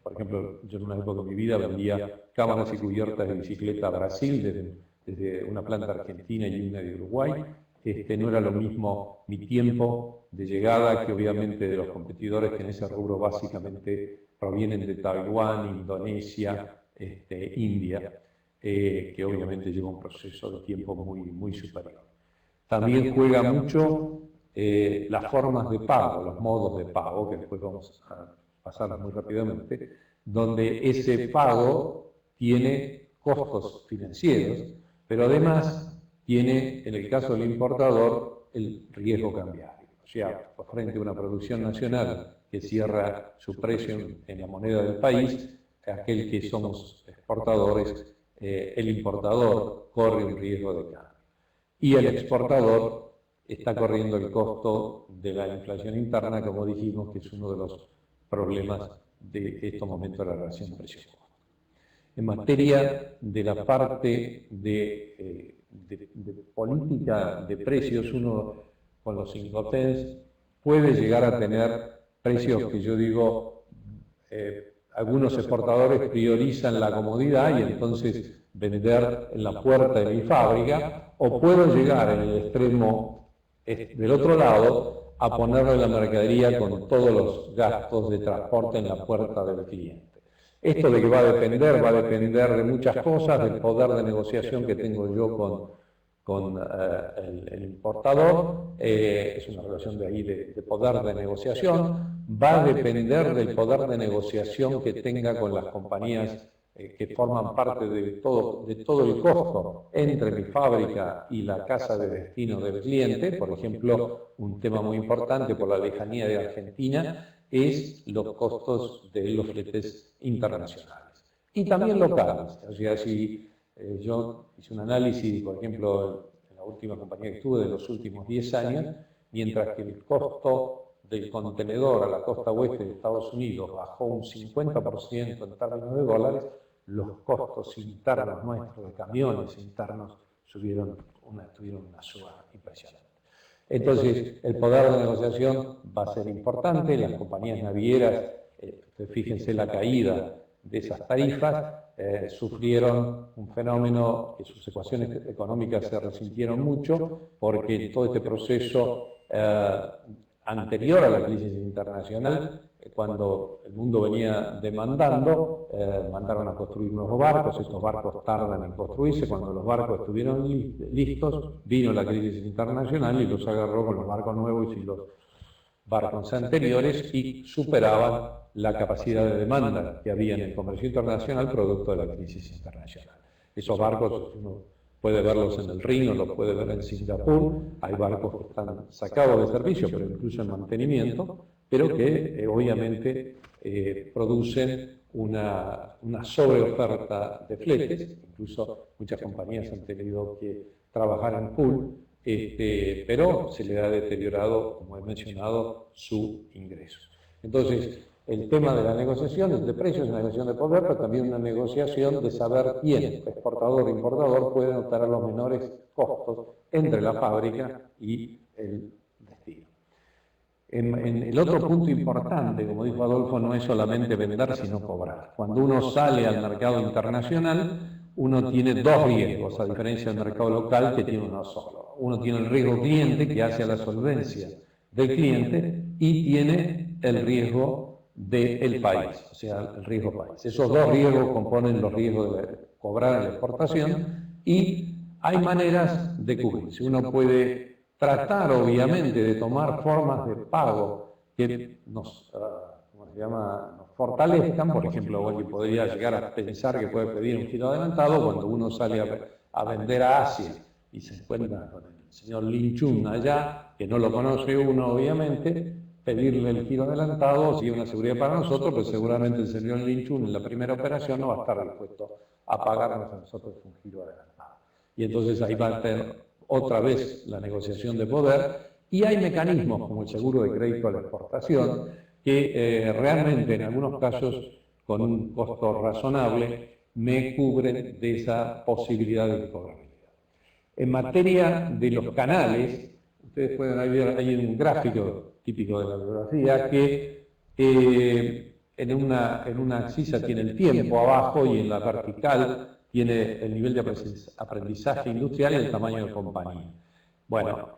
por ejemplo, yo en una época de mi vida vendía cámaras y cubiertas de bicicleta a Brasil desde una planta argentina y una de Uruguay. No era lo mismo mi tiempo de llegada que obviamente de los competidores que en ese rubro básicamente provienen de Taiwán, Indonesia, India, que obviamente lleva un proceso de tiempo muy superior. También juega mucho las formas de pago, los modos de pago, que después vamos a pasar muy rápidamente, donde ese pago tiene costos financieros, pero además tiene, en el caso del importador, el riesgo cambiario. O sea, frente a una producción nacional que cierra su precio en la moneda del país, aquel que somos exportadores, el importador corre un riesgo de cambio. Y el exportador está corriendo el costo de la inflación interna, como dijimos, que es uno de los problemas de estos momentos de la relación precio-costo. En materia de la parte de política de precios, uno con los Incoterms puede llegar a tener precios que yo digo, algunos exportadores priorizan la comodidad y entonces vender en la puerta de mi fábrica, o puedo llegar en el extremo del otro lado a ponerle la mercadería con todos los gastos de transporte en la puerta del cliente. Esto de que va a depender de muchas cosas, del poder de negociación que tengo yo con el importador, es una relación de ahí de poder de negociación, va a depender del poder de negociación que tenga con las compañías que forman parte de todo el costo entre mi fábrica y la casa de destino del cliente. Por ejemplo, un tema muy importante por la lejanía de Argentina es los costos de los fletes internacionales y también locales. O sea, si yo hice un análisis, por ejemplo, en la última compañía que estuve de los últimos 10 años, mientras que el costo del contenedor a la costa oeste de Estados Unidos bajó un 50% en términos de dólares, los costos internos nuestros de camiones internos tuvieron una suba impresionante. Entonces, el poder de negociación va a ser importante. Las compañías navieras, fíjense la caída de esas tarifas, sufrieron un fenómeno que sus ecuaciones económicas se resintieron mucho, porque todo este proceso anterior a la crisis internacional, cuando el mundo venía demandando, mandaron a construir nuevos barcos. Estos barcos tardan en construirse. Cuando los barcos estuvieron listos, vino la crisis internacional y los agarró con los barcos nuevos y los barcos anteriores y superaban la capacidad de demanda que había en el comercio internacional producto de la crisis internacional. Esos barcos uno puede verlos en el Rin, o los puede ver en Singapur. Hay barcos que están sacados de servicio, pero incluso en mantenimiento, pero que obviamente producen una sobreoferta de fletes. Incluso muchas compañías han tenido que trabajar en pool pero se le ha deteriorado, como he mencionado, su ingreso. Entonces, el tema de la negociación de precios es una negociación de poder, pero también una negociación de saber quién, exportador o importador, puede obtener los menores costos entre la fábrica y el destino. En el otro punto importante, como dijo Adolfo, no es solamente vender, sino cobrar. Cuando uno sale al mercado internacional, uno tiene dos riesgos, a diferencia del mercado local que tiene uno solo. Uno tiene el riesgo cliente, que hace a la solvencia del cliente, y tiene el riesgo del país, o sea, el riesgo país. Esos dos riesgos componen los riesgos de cobrar en la exportación, y hay maneras de cubrirse. Uno puede tratar, obviamente, de tomar formas de pago que nos, nos fortalezcan. Por ejemplo, alguien podría llegar a pensar que puede pedir un giro adelantado cuando uno sale a vender a Asia y se encuentra con el señor Lin Chun allá, que no lo conoce uno, obviamente. Pedirle el giro adelantado sí es una seguridad para nosotros, pero seguramente el señor Lin Chun en la primera operación no va a estar dispuesto a pagarnos a nosotros un giro adelantado. Y entonces ahí va a tener otra vez la negociación de poder, y hay mecanismos como el seguro de crédito a la exportación que realmente en algunos casos con un costo razonable me cubren de esa posibilidad de cobrabilidad. En materia de los canales, ustedes pueden ver ahí un gráfico típico de la bibliografía que en una axis tiene el tiempo abajo y en la vertical tiene el nivel de aprendizaje industrial y el tamaño de compañía. Bueno,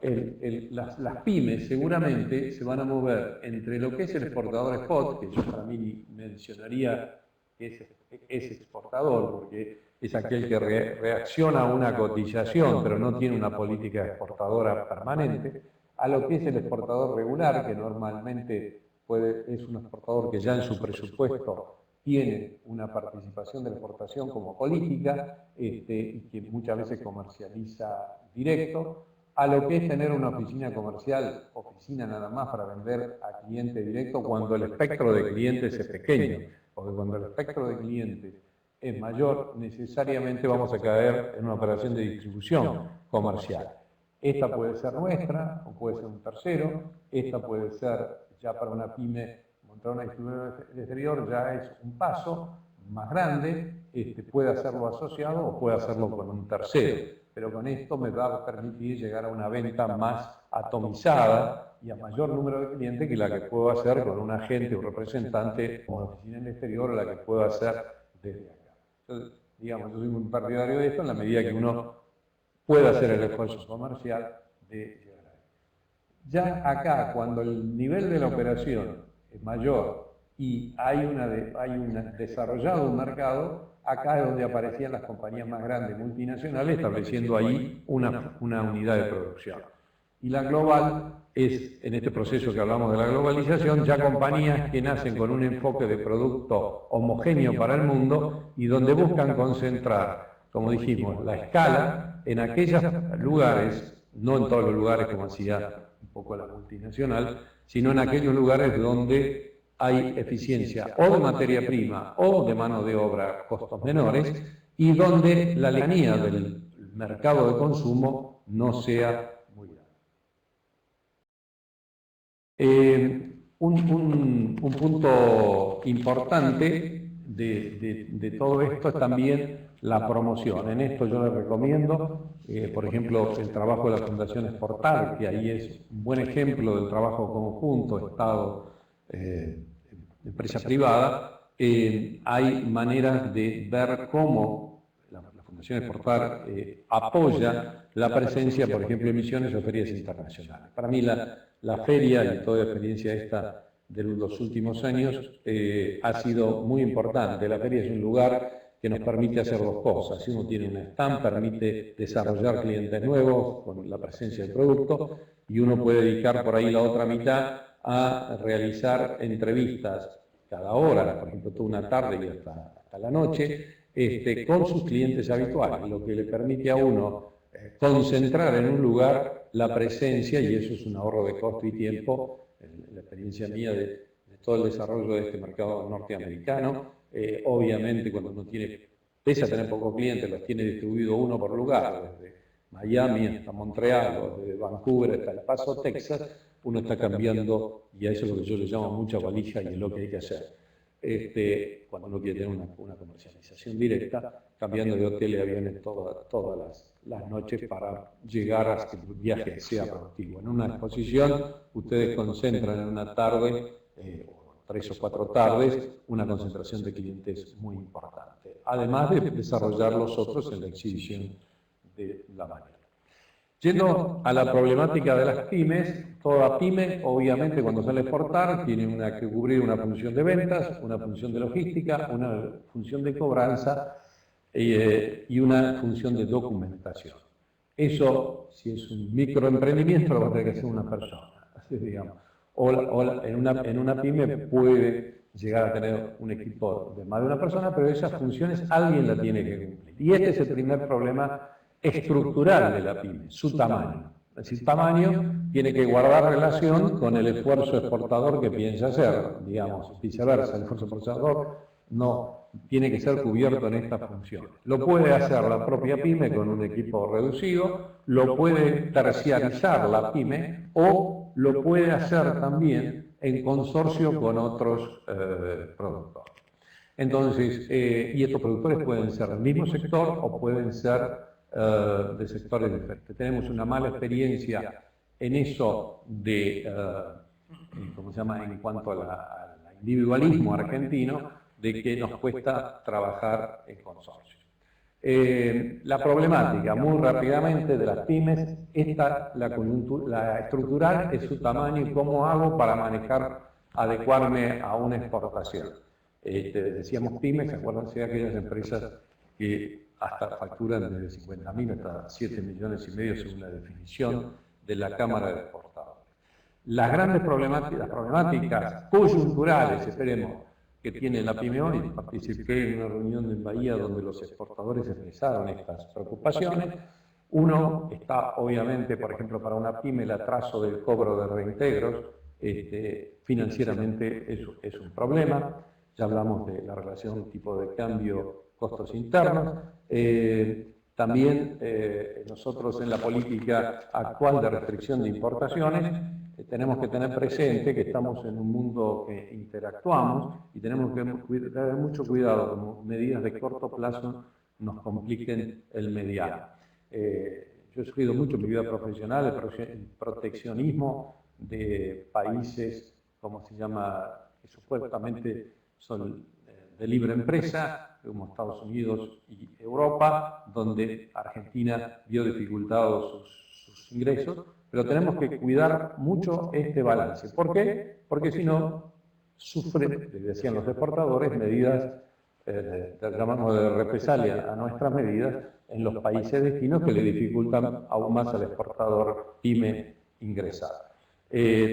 las pymes seguramente se van a mover entre lo que es el exportador spot, que yo para mí mencionaría que es exportador, porque es aquel que reacciona a una cotización, pero no tiene una política exportadora permanente, a lo que es el exportador regular, que normalmente es un exportador que ya en su presupuesto tiene una participación de la exportación como política y que muchas veces comercializa directo, a lo que es tener una oficina comercial, oficina nada más para vender a cliente directo cuando el espectro de clientes es pequeño, porque cuando el espectro de clientes es mayor, necesariamente vamos a caer en una operación de distribución comercial. Esta puede ser nuestra o puede ser un tercero, esta puede ser ya para una pyme. Montar una distribuidora de exterior ya es un paso más grande, puede hacerlo asociado o puede hacerlo con un tercero, pero con esto me va a permitir llegar a una venta más atomizada y a mayor número de clientes que la que puedo hacer con un agente o representante o una oficina en el exterior, o la que puedo hacer desde acá. Entonces, digamos, yo soy muy partidario de esto en la medida que uno pueda hacer el esfuerzo comercial de llegar ahí. Ya acá, cuando el nivel de la operación es mayor y hay desarrollado un mercado, acá es donde aparecían las compañías más grandes multinacionales estableciendo ahí una unidad de producción. Y la global es, en este proceso que hablamos de la globalización, ya compañías que nacen con un enfoque de producto homogéneo para el mundo y donde buscan concentrar, como dijimos, la escala en aquellos lugares, no en todos los lugares como hacía un poco la multinacional, sino en aquellos lugares donde hay eficiencia o de materia prima o de mano de obra a costos menores y donde la lejanía del mercado de consumo no sea muy grande. Un punto importante de todo esto es también la promoción. En esto yo les recomiendo, por ejemplo, el trabajo de la Fundación Exportar, que ahí es un buen ejemplo del trabajo conjunto, Estado, empresa privada. Hay maneras de ver cómo la Fundación Exportar apoya la presencia, por ejemplo, en misiones o ferias internacionales. Para mí la feria, y toda experiencia esta de los últimos años, ha sido muy importante. La feria es un lugar que nos permite hacer dos cosas. Si uno tiene un stand, permite desarrollar clientes nuevos con la presencia del producto, y uno puede dedicar por ahí la otra mitad a realizar entrevistas cada hora, por ejemplo, toda una tarde y hasta la noche, con sus clientes habituales, lo que le permite a uno concentrar en un lugar la presencia, y eso es un ahorro de costo y tiempo. La experiencia mía de todo el desarrollo de este mercado norteamericano, obviamente cuando uno pese a tener pocos clientes, los tiene distribuidos uno por lugar, desde Miami hasta Montreal, o de Vancouver hasta El Paso, Texas, uno está cambiando, y a eso es lo que yo le llamo mucha valija y es lo que hay que hacer. Cuando uno quiere tener una comercialización directa, cambiando de hotel y aviones todas las noches para llegar a que el viaje sea productivo. En una exposición, ustedes concentran en una tarde, 3 o 4 tardes, una concentración de clientes muy importante, además de desarrollar los otros en la exhibición de la mañana. Yendo a la problemática de las pymes, toda pyme, obviamente, cuando sale a exportar, tiene que cubrir una función de ventas, una función de logística, una función de cobranza y una función de documentación. Eso, si es un microemprendimiento, lo va a tener que hacer una persona, así digamos. En una pyme puede llegar a tener un equipo de más de una persona, pero esas funciones alguien la tiene que cumplir. Y este es el primer problema estructural de la pyme, su tamaño. Es decir, tamaño tiene que guardar relación con el esfuerzo exportador que piensa hacer, digamos, viceversa, el esfuerzo exportador no tiene que ser cubierto en esta función. Lo puede hacer la propia pyme con un equipo reducido, lo puede terciarizar la pyme o lo puede hacer también en consorcio con otros productores. Entonces, y estos productores pueden ser del mismo sector o pueden ser de sectores diferentes. Tenemos una mala experiencia en eso de, ¿cómo se llama?, en cuanto al individualismo argentino, de que nos cuesta trabajar en consorcio. La problemática, muy rápidamente, de las pymes, la estructural es su tamaño y cómo hago para adecuarme a una exportación. Decíamos pymes, acuérdense de aquellas empresas que hasta facturan desde 50.000 hasta 7,5 millones según la definición de la Cámara de Exportadores. Las grandes problemáticas coyunturales, esperemos, que tiene la pyme hoy, participé en una reunión en Bahía donde los exportadores expresaron estas preocupaciones. Uno está, obviamente, por ejemplo, para una pyme el atraso del cobro de reintegros, financieramente es un problema. Ya hablamos de la relación tipo de cambio, costos internos. También nosotros en la política actual de restricción de importaciones tenemos que tener presente que estamos en un mundo que interactuamos y tenemos que tener mucho cuidado como medidas de corto plazo nos compliquen el mediano. Yo he sufrido mucho en mi vida profesional el proteccionismo de países, como se llama, que supuestamente son de libre empresa, como Estados Unidos y Europa, donde Argentina vio dificultados sus ingresos, pero tenemos que cuidar mucho este balance. ¿Por qué? Porque si no, sufren, decían los exportadores, medidas, llamamos de represalia a nuestras medidas en los países destinos que le dificultan aún más al exportador pyme ingresar.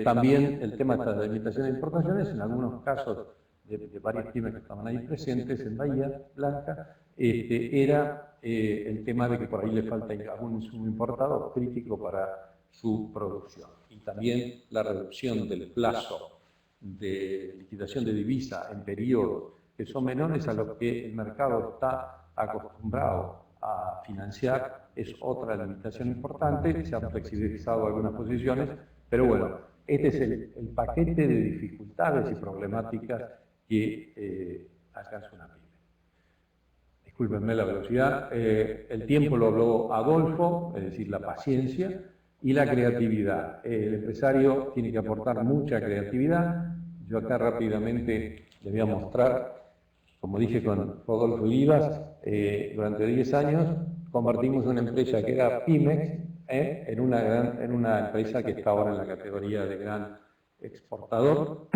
También el tema de la limitación de importaciones, en algunos casos de varias pymes que estaban ahí presentes en Bahía Blanca, era el tema de que por ahí le falta algún insumo importado crítico para su producción. Y también la reducción del plazo de liquidación de divisa en periodos que son menores a lo que el mercado está acostumbrado a financiar es otra limitación importante. Se han flexibilizado algunas posiciones, pero bueno, este es el paquete de dificultades y problemáticas que alcanza una pyme. Discúlpenme la velocidad, el tiempo lo habló Adolfo, es decir, la paciencia y la creatividad. El empresario tiene que aportar mucha creatividad. Yo acá rápidamente les voy a mostrar, como dije con Rodolfo Olivas, durante 10 años convertimos una empresa que era Pymex en una empresa que está ahora en la categoría de gran exportador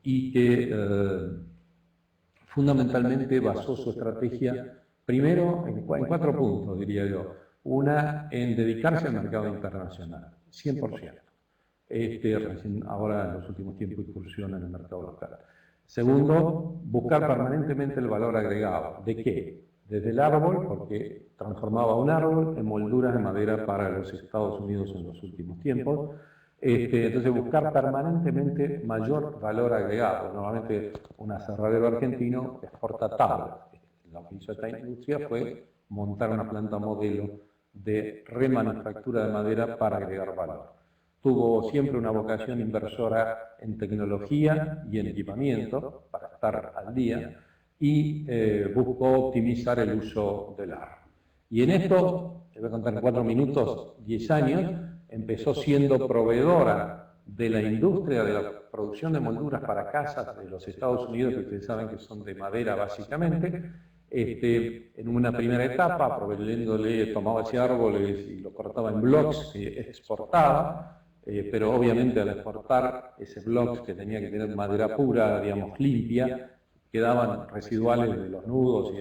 y que fundamentalmente basó su estrategia primero en 4 puntos, diría yo. Una, en dedicarse al mercado internacional, 100%. Recién ahora en los últimos tiempos incursiona en el mercado local. Segundo, buscar permanentemente el valor agregado. ¿De qué? Desde el árbol, porque transformaba un árbol en molduras de madera para los Estados Unidos en los últimos tiempos. Entonces buscar permanentemente mayor valor agregado. Normalmente un aserradero argentino exporta tablas. lo que hizo esta industria fue montar una planta modelo de remanufactura de madera para agregar valor. Tuvo siempre una vocación inversora en tecnología y en equipamiento para estar al día y buscó optimizar el uso del árbol. Y en esto, te voy a contar en 4 minutos, 10 años, empezó siendo proveedora de la industria de la producción de molduras para casas de los Estados Unidos, que ustedes saben que son de madera básicamente. En una primera etapa, proveyéndole, tomaba ese árboles y lo cortaba en blocks que exportaba, pero obviamente al exportar ese blocks que tenía que tener madera pura, digamos, limpia, quedaban residuales de los nudos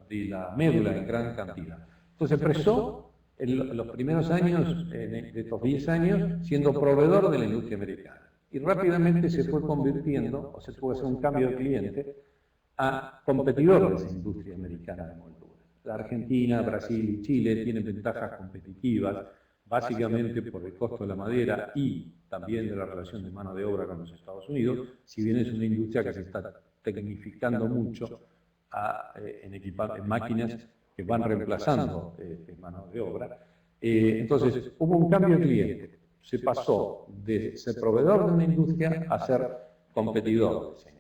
y la médula en gran cantidad. Entonces empezó en los primeros años, de estos 10 años, siendo proveedor de la industria americana. Y rápidamente se fue convirtiendo, o se tuvo que hacer un cambio de cliente, a competidor de esa industria americana de molduras. La Argentina, Brasil y Chile tienen ventajas competitivas, básicamente por el costo de la madera y también de la relación de mano de obra con los Estados Unidos, si bien es una industria que se está tecnificando mucho en máquinas que van reemplazando mano de obra. Entonces, hubo un cambio de cliente. Se pasó de ser proveedor de una industria a ser competidor de esa industria.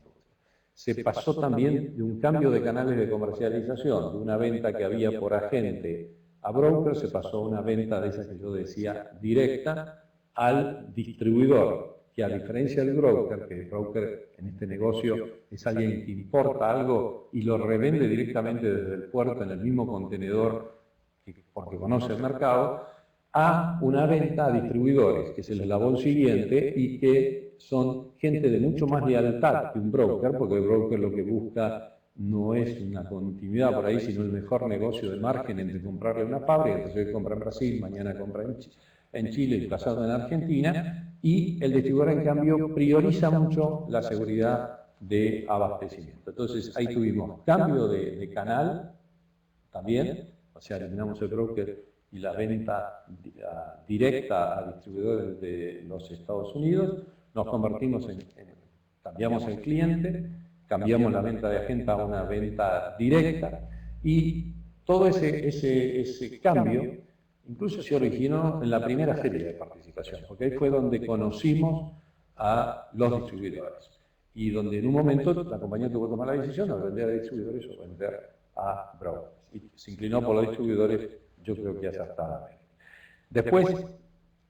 Se pasó también de un cambio de canales de comercialización, de una venta que había por agente a broker, se pasó a una venta de esa que yo decía directa al distribuidor, que a diferencia del broker, que el broker en este negocio es alguien que importa algo y lo revende directamente desde el puerto en el mismo contenedor porque conoce el mercado, a una venta a distribuidores, que es el eslabón siguiente y que son gente de mucho más lealtad que un broker, porque el broker lo que busca no es una continuidad por ahí, sino el mejor negocio de margen entre comprarle una fábrica, entonces hoy compra en Brasil, mañana compra en Chile y pasado en Argentina, y el distribuidor en cambio prioriza mucho la seguridad de abastecimiento. Entonces ahí tuvimos cambio de canal también, o sea, eliminamos el broker y la venta directa a distribuidores de los Estados Unidos, nos convertimos cambiamos el cliente, cambiamos la venta de agente a una venta directa y todo ese cambio incluso se originó en la primera feria de participación, porque ahí fue donde conocimos a los distribuidores y donde en un momento la compañía tuvo que tomar la decisión de vender a distribuidores o vender a brokers. Y se inclinó por los distribuidores, yo creo que acertadamente. Después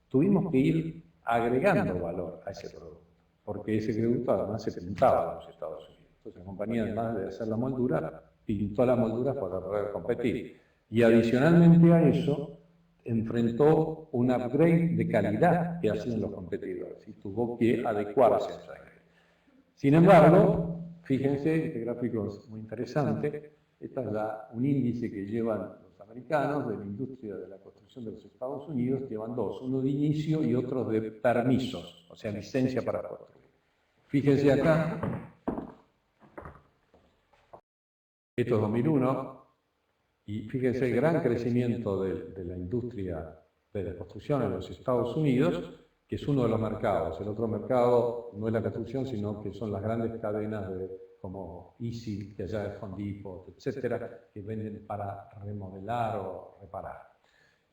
tuvimos que ir agregando valor a ese producto, porque ese producto además se pintaba en los Estados Unidos. Entonces la compañía, además de hacer la moldura, pintó la moldura para poder competir. Y adicionalmente a eso, enfrentó un upgrade de calidad que hacían los competidores y tuvo que adecuarse a ese upgrade. Sin embargo, fíjense, este gráfico es muy interesante, esta es un índice que llevan los americanos de la industria de la construcción de los Estados Unidos, llevan dos, uno de inicio y otro de permisos, o sea, licencia para construir. Fíjense acá, esto es 2001, y fíjense el gran crecimiento de la industria de la construcción en los Estados Unidos, que es uno de los mercados. El otro mercado no es la construcción, sino que son las grandes cadenas como Easy, que allá es Home Depot, etcétera, que venden para remodelar o reparar.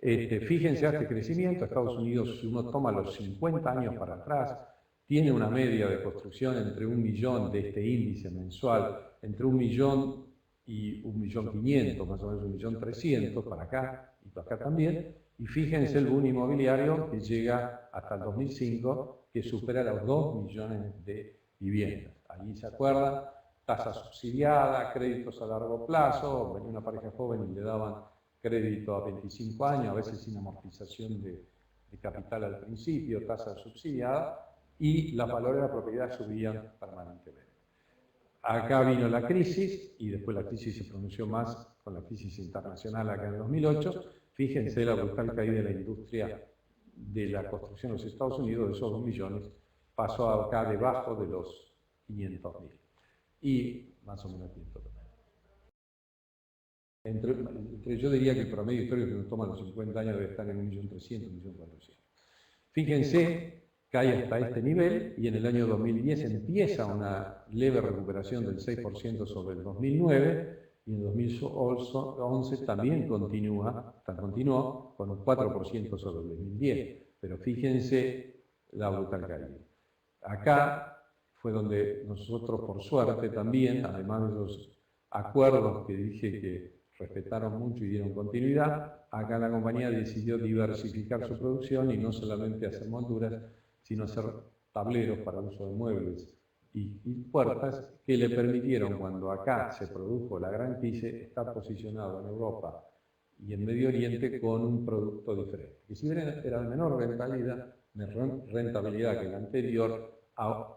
Fíjense a este crecimiento. Estados Unidos, si uno toma los 50 años para atrás, tiene una media de construcción entre 1 millón de este índice mensual, entre 1 millón y 1.500.000, más o menos 1.300.000 para acá y para acá también. Y fíjense el boom inmobiliario que llega hasta el 2005, que supera los 2 millones de viviendas. Ahí se acuerdan, tasa subsidiada, créditos a largo plazo, venía una pareja joven y le daban crédito a 25 años, a veces sin amortización de capital al principio, tasa subsidiada, y los valores de la propiedad subían permanentemente. Acá vino la crisis, y después la crisis se pronunció más con la crisis internacional acá en 2008. Fíjense la brutal caída de la industria de la construcción en los Estados Unidos, de esos 2 millones, pasó acá debajo de los 500.000. Y más o menos 500.000. Yo diría que el promedio histórico que nos toma los 50 años debe estar en 1.300.000, 1.400.000. Fíjense, cae hasta este nivel y en el año 2010 empieza una leve recuperación del 6% sobre el 2009 y en 2011 también continuó con un 4% sobre el 2010. Pero fíjense la brutal caída. Acá fue donde nosotros, por suerte también, además de los acuerdos que dije que respetaron mucho y dieron continuidad, acá la compañía decidió diversificar su producción y no solamente hacer molduras, sino hacer tableros para uso de muebles y puertas que le permitieron, cuando acá se produjo la gran crisis, estar posicionado en Europa y en Medio Oriente con un producto diferente. Que si bien era de menor rentabilidad que el anterior,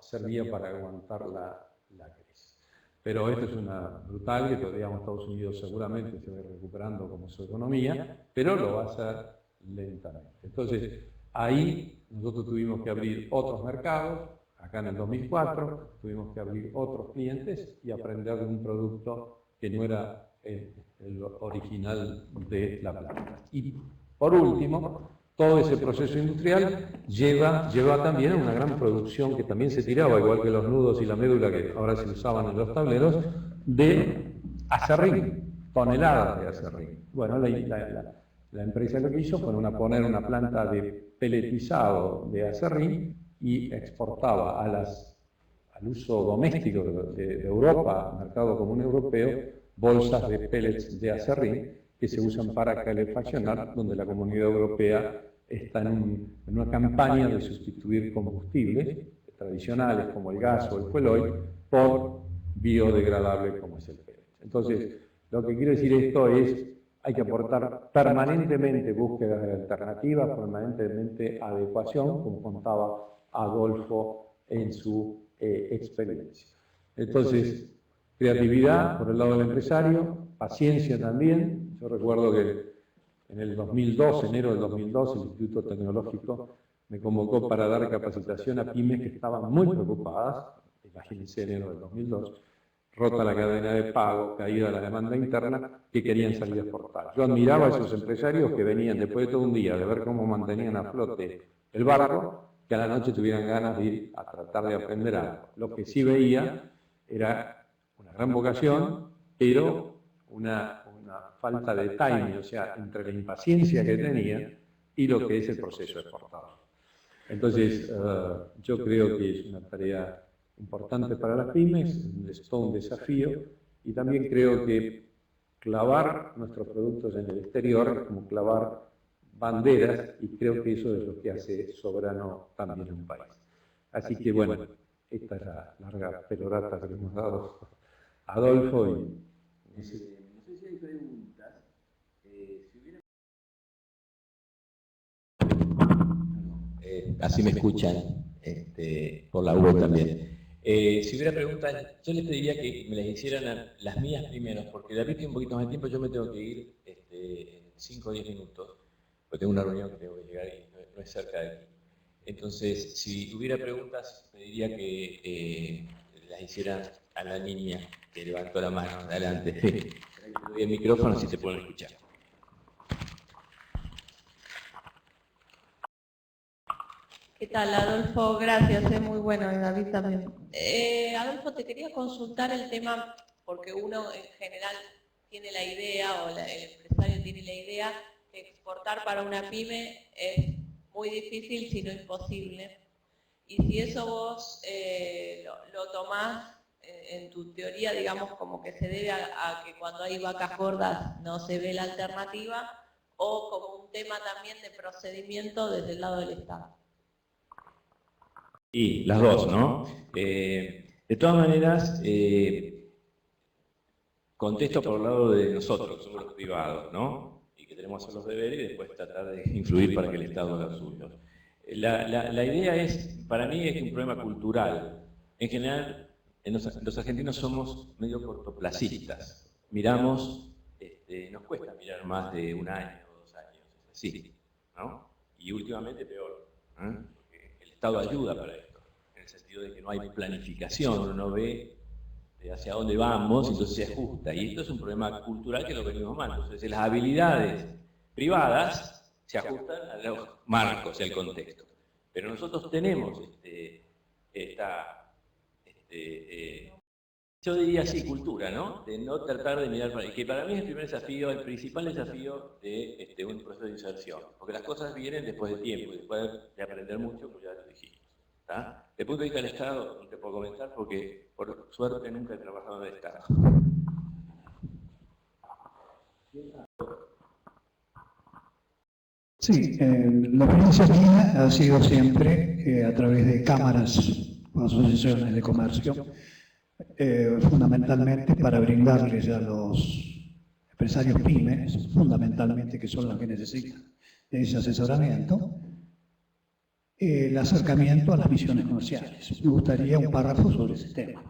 servía para aguantar la crisis. Pero esto es una brutal que todavía Estados Unidos seguramente se va recuperando como su economía, pero lo va a hacer lentamente. Entonces, ahí nosotros tuvimos que abrir otros mercados. Acá en el 2004 tuvimos que abrir otros clientes y aprender de un producto que no era el original de la planta. Y por último, todo ese proceso industrial lleva también a una gran producción que también se tiraba, igual que los nudos y la médula que ahora se usaban en los tableros, de acerrín, toneladas de acerrín. Bueno, la empresa lo que hizo fue poner una planta de peletizado de acerrín y exportaba al uso doméstico de Europa, mercado común europeo, bolsas de pellets de acerrín que se usan para calefaccionar, donde la Comunidad Europea está en una campaña de sustituir combustibles tradicionales como el gas o el fuel oil por biodegradable como es el pellet. Entonces, lo que quiero decir esto es, hay que aportar permanentemente búsquedas de alternativas, permanentemente adecuación, como contaba Adolfo en su experiencia. Entonces, creatividad por el lado del empresario, paciencia también. Yo recuerdo que en el 2002, enero del 2002, el Instituto Tecnológico me convocó para dar capacitación a pymes que estaban muy preocupadas, imagínense enero del 2002, rota la cadena de pago, caída la demanda interna, que querían salir a exportar. Yo admiraba a esos empresarios que venían después de todo un día de ver cómo mantenían a flote el barco, que a la noche tuvieran ganas de ir a tratar de aprender algo. Lo que sí veía era una gran vocación, pero una falta de timing, o sea, entre la impaciencia que tenía y lo que es el proceso exportador. Entonces, yo creo que es una tarea importante para las pymes, es todo un desafío, y también creo que clavar nuestros productos en el exterior es como clavar banderas, y creo que eso es lo que hace soberano también un país. Así que bueno, esta es la larga perorata que le hemos dado a Adolfo. No sé si hay preguntas. Así me escuchan por la web también. Si hubiera preguntas, yo les pediría que me las hicieran las mías primero, porque David tiene un poquito más de tiempo, yo me tengo que ir en 5 o 10 minutos, porque tengo una reunión que tengo que llegar y no es cerca de aquí. Entonces, si hubiera preguntas, pediría que las hicieran a la niña que levantó la mano. Adelante. Te doy el micrófono si te pueden escuchar. ¿Qué tal, Adolfo? Gracias, es muy bueno, y David también. Adolfo, te quería consultar el tema, porque uno en general tiene la idea, o el empresario tiene la idea, que exportar para una pyme es muy difícil, si no imposible. Y si eso vos lo tomás en tu teoría, digamos, como que se debe a que cuando hay vacas gordas no se ve la alternativa, o como un tema también de procedimiento desde el lado del Estado. Y las dos, ¿no? De todas maneras, contesto por el lado de nosotros, que somos los privados, ¿no? Y que tenemos que hacer los deberes y después tratar de influir para que el Estado haga suyo. La idea es, para mí, es un problema cultural. En general, los argentinos somos medio cortoplacistas. Miramos, nos cuesta mirar más de un año o 2 años, es así, ¿no? Y últimamente peor, ¿eh? El Estado ayuda para esto, en el sentido de que no hay planificación, uno no ve hacia dónde vamos, entonces se ajusta. Y esto es un problema cultural que lo venimos mal. Entonces las habilidades privadas se ajustan a los marcos y al contexto. Pero nosotros tenemos esta yo diría así, cultura, ¿no? De no tratar de mirar para ahí, que para mí es el primer desafío, el principal desafío de un proceso de inserción, porque las cosas vienen después de tiempo, y después de aprender mucho, como ya lo dijimos. ¿Está? Desde el punto de vista del Estado, no te puedo comentar porque, por suerte, nunca he trabajado en el Estado. Sí, la experiencia mía ha sido siempre a través de cámaras o asociaciones de comercio, fundamentalmente para brindarles a los empresarios pymes, fundamentalmente que son los que necesitan ese asesoramiento, el acercamiento a las misiones comerciales. Me gustaría un párrafo sobre ese tema.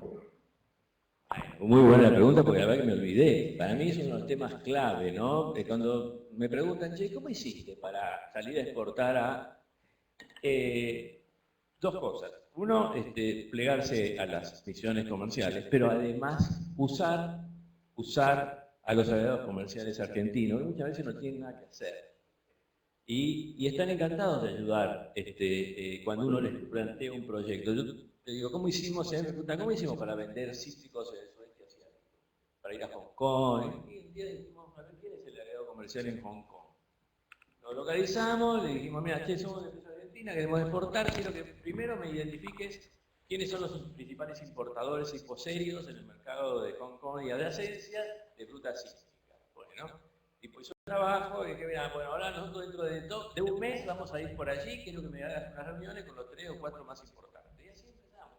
Muy buena pregunta, porque la verdad que me olvidé. Para mí es uno de los temas clave, ¿no? Cuando me preguntan, che, ¿cómo hiciste para salir a exportar a...? Dos cosas. Uno, plegarse a las misiones comerciales, pero además usar a los aliados comerciales argentinos, que muchas veces no tienen nada que hacer. Y están encantados de ayudar cuando uno les plantea un proyecto. Yo te digo, ¿cómo hicimos? Me preguntan, ¿cómo hicimos para vender cítricos en el sudeste asiático? Para ir a Hong Kong. Y un día dijimos, a ver, ¿quién es el aliado comercial en Hong Kong? Lo localizamos, le dijimos, mira, che, somos de empresa argentina, queremos exportar, quiero que primero me identifiques quiénes son los principales importadores y poserios en el mercado de Hong Kong y adyacencia de frutas cítricas. Bueno, y pues yo trabajo y que mira, bueno, ahora nosotros dentro de un mes vamos a ir por allí, quiero que me hagas unas reuniones con los 3 o 4 más importantes. Y así empezamos.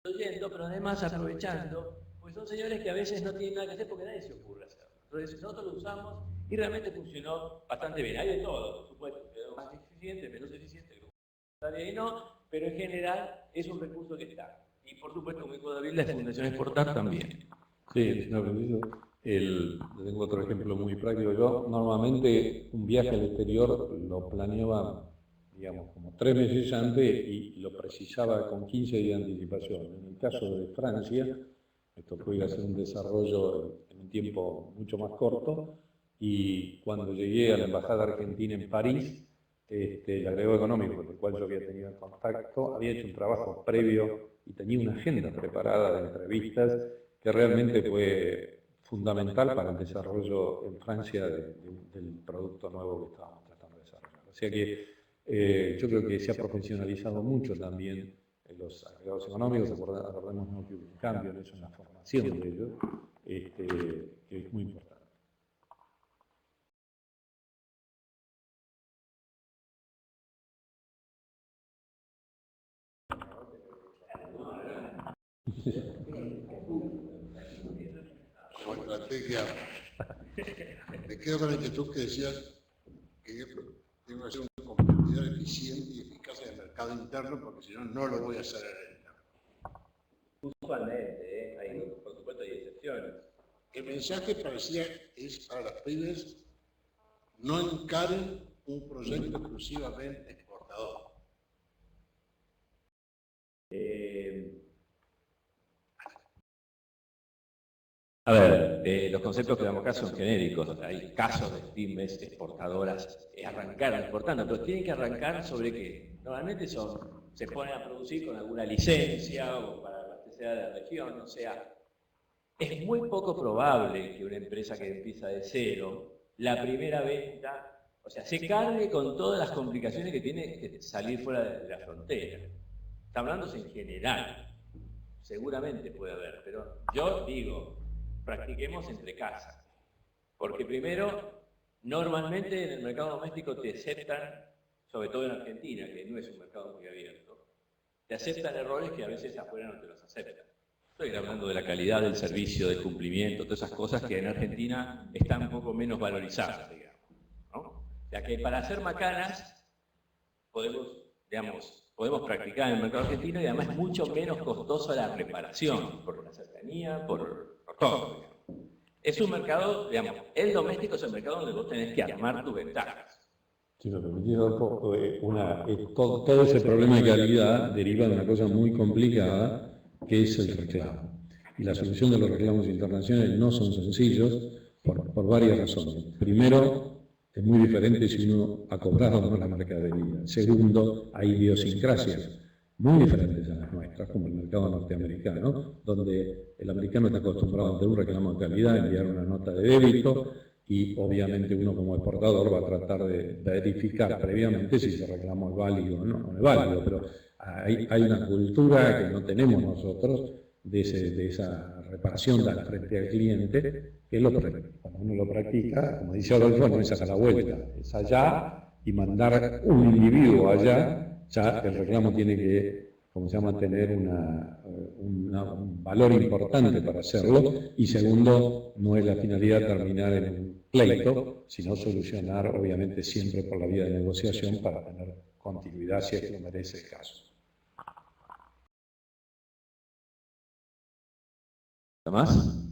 Oyendo, pero además aprovechando, pues son señores que a veces no tienen nada que hacer porque nadie se ocurre hacerlo. Entonces nosotros lo usamos y realmente funcionó bastante bien. Hay de todo, por supuesto, quedó más eficiente, menos eficiente, y no, pero en general es un recurso que está. Y por supuesto, muy David, la Fundación Exportar también. Sí, señor Preciso. Tengo otro ejemplo muy práctico. Yo normalmente un viaje al exterior lo planeaba, digamos, como 3 meses antes y lo precisaba con 15 días de anticipación. En el caso de Francia, esto fue hacer un desarrollo en un tiempo mucho más corto, y cuando llegué a la Embajada Argentina en París, el agregado económico con el cual yo había tenido contacto había hecho un trabajo previo y tenía una agenda preparada de entrevistas que realmente fue fundamental para el desarrollo en Francia del producto nuevo que estábamos tratando de desarrollar. O sea que yo creo que se ha profesionalizado mucho también los agregados económicos. Acordémonos que hubo un cambio en eso, en la formación de ellos, que es muy importante. Como estrategia, me quedo con la inquietud que decías que tengo que ser un competidor eficiente y eficaz en el mercado interno, porque si no, no lo voy a hacer en el externo. Usualmente, por supuesto hay excepciones. El mensaje parecía es para las pymes: no encaren un proyecto exclusivamente exportador. A ver, los conceptos que damos acá son genéricos. Hay casos de pymes exportadoras arrancaron exportando, pero tienen que arrancar sobre qué. Normalmente se ponen a producir con alguna licencia o para abastecer a la región. O sea, es muy poco probable que una empresa que empieza de cero, la primera venta, o sea, se cargue con todas las complicaciones que tiene que salir fuera de la frontera. Está hablándose en general. Seguramente puede haber, pero yo digo, practiquemos entre casas. Porque primero, normalmente en el mercado doméstico te aceptan, sobre todo en Argentina, que no es un mercado muy abierto, te aceptan errores que a veces afuera no te los aceptan. Estoy hablando de la calidad del servicio, del cumplimiento, todas esas cosas que en Argentina están un poco menos valorizadas, digamos, ¿no? O sea que para hacer macanas podemos practicar en el mercado argentino, y además es mucho menos costosa la reparación, por la cercanía, por todo. Digamos. Es un mercado, digamos, el doméstico es el mercado donde vos tenés que armar tus ventajas. Si me permitís, todo ese problema de calidad deriva de una cosa muy complicada, que es el reclamo. Y la solución de los reclamos internacionales no son sencillos por varias razones. Primero, es muy diferente si uno ha cobrado o no la mercadería. Segundo, hay idiosincrasias muy diferentes a las nuestras, como el mercado norteamericano, donde el americano está acostumbrado ante un reclamo de calidad a enviar una nota de débito y obviamente uno como exportador va a tratar de verificar previamente si ese reclamo es válido o no es válido, pero hay una cultura que no tenemos nosotros de esa reparación frente al cliente, que cuando uno lo practica, como dice Adolfo, no es sacar la vuelta, es allá y mandar un individuo allá, ya el reclamo tiene que, como se llama, tener un valor importante para hacerlo, y segundo, no es la finalidad terminar en un pleito, sino solucionar, obviamente, siempre por la vía de negociación para tener continuidad si es que lo merece el caso. ¿Más?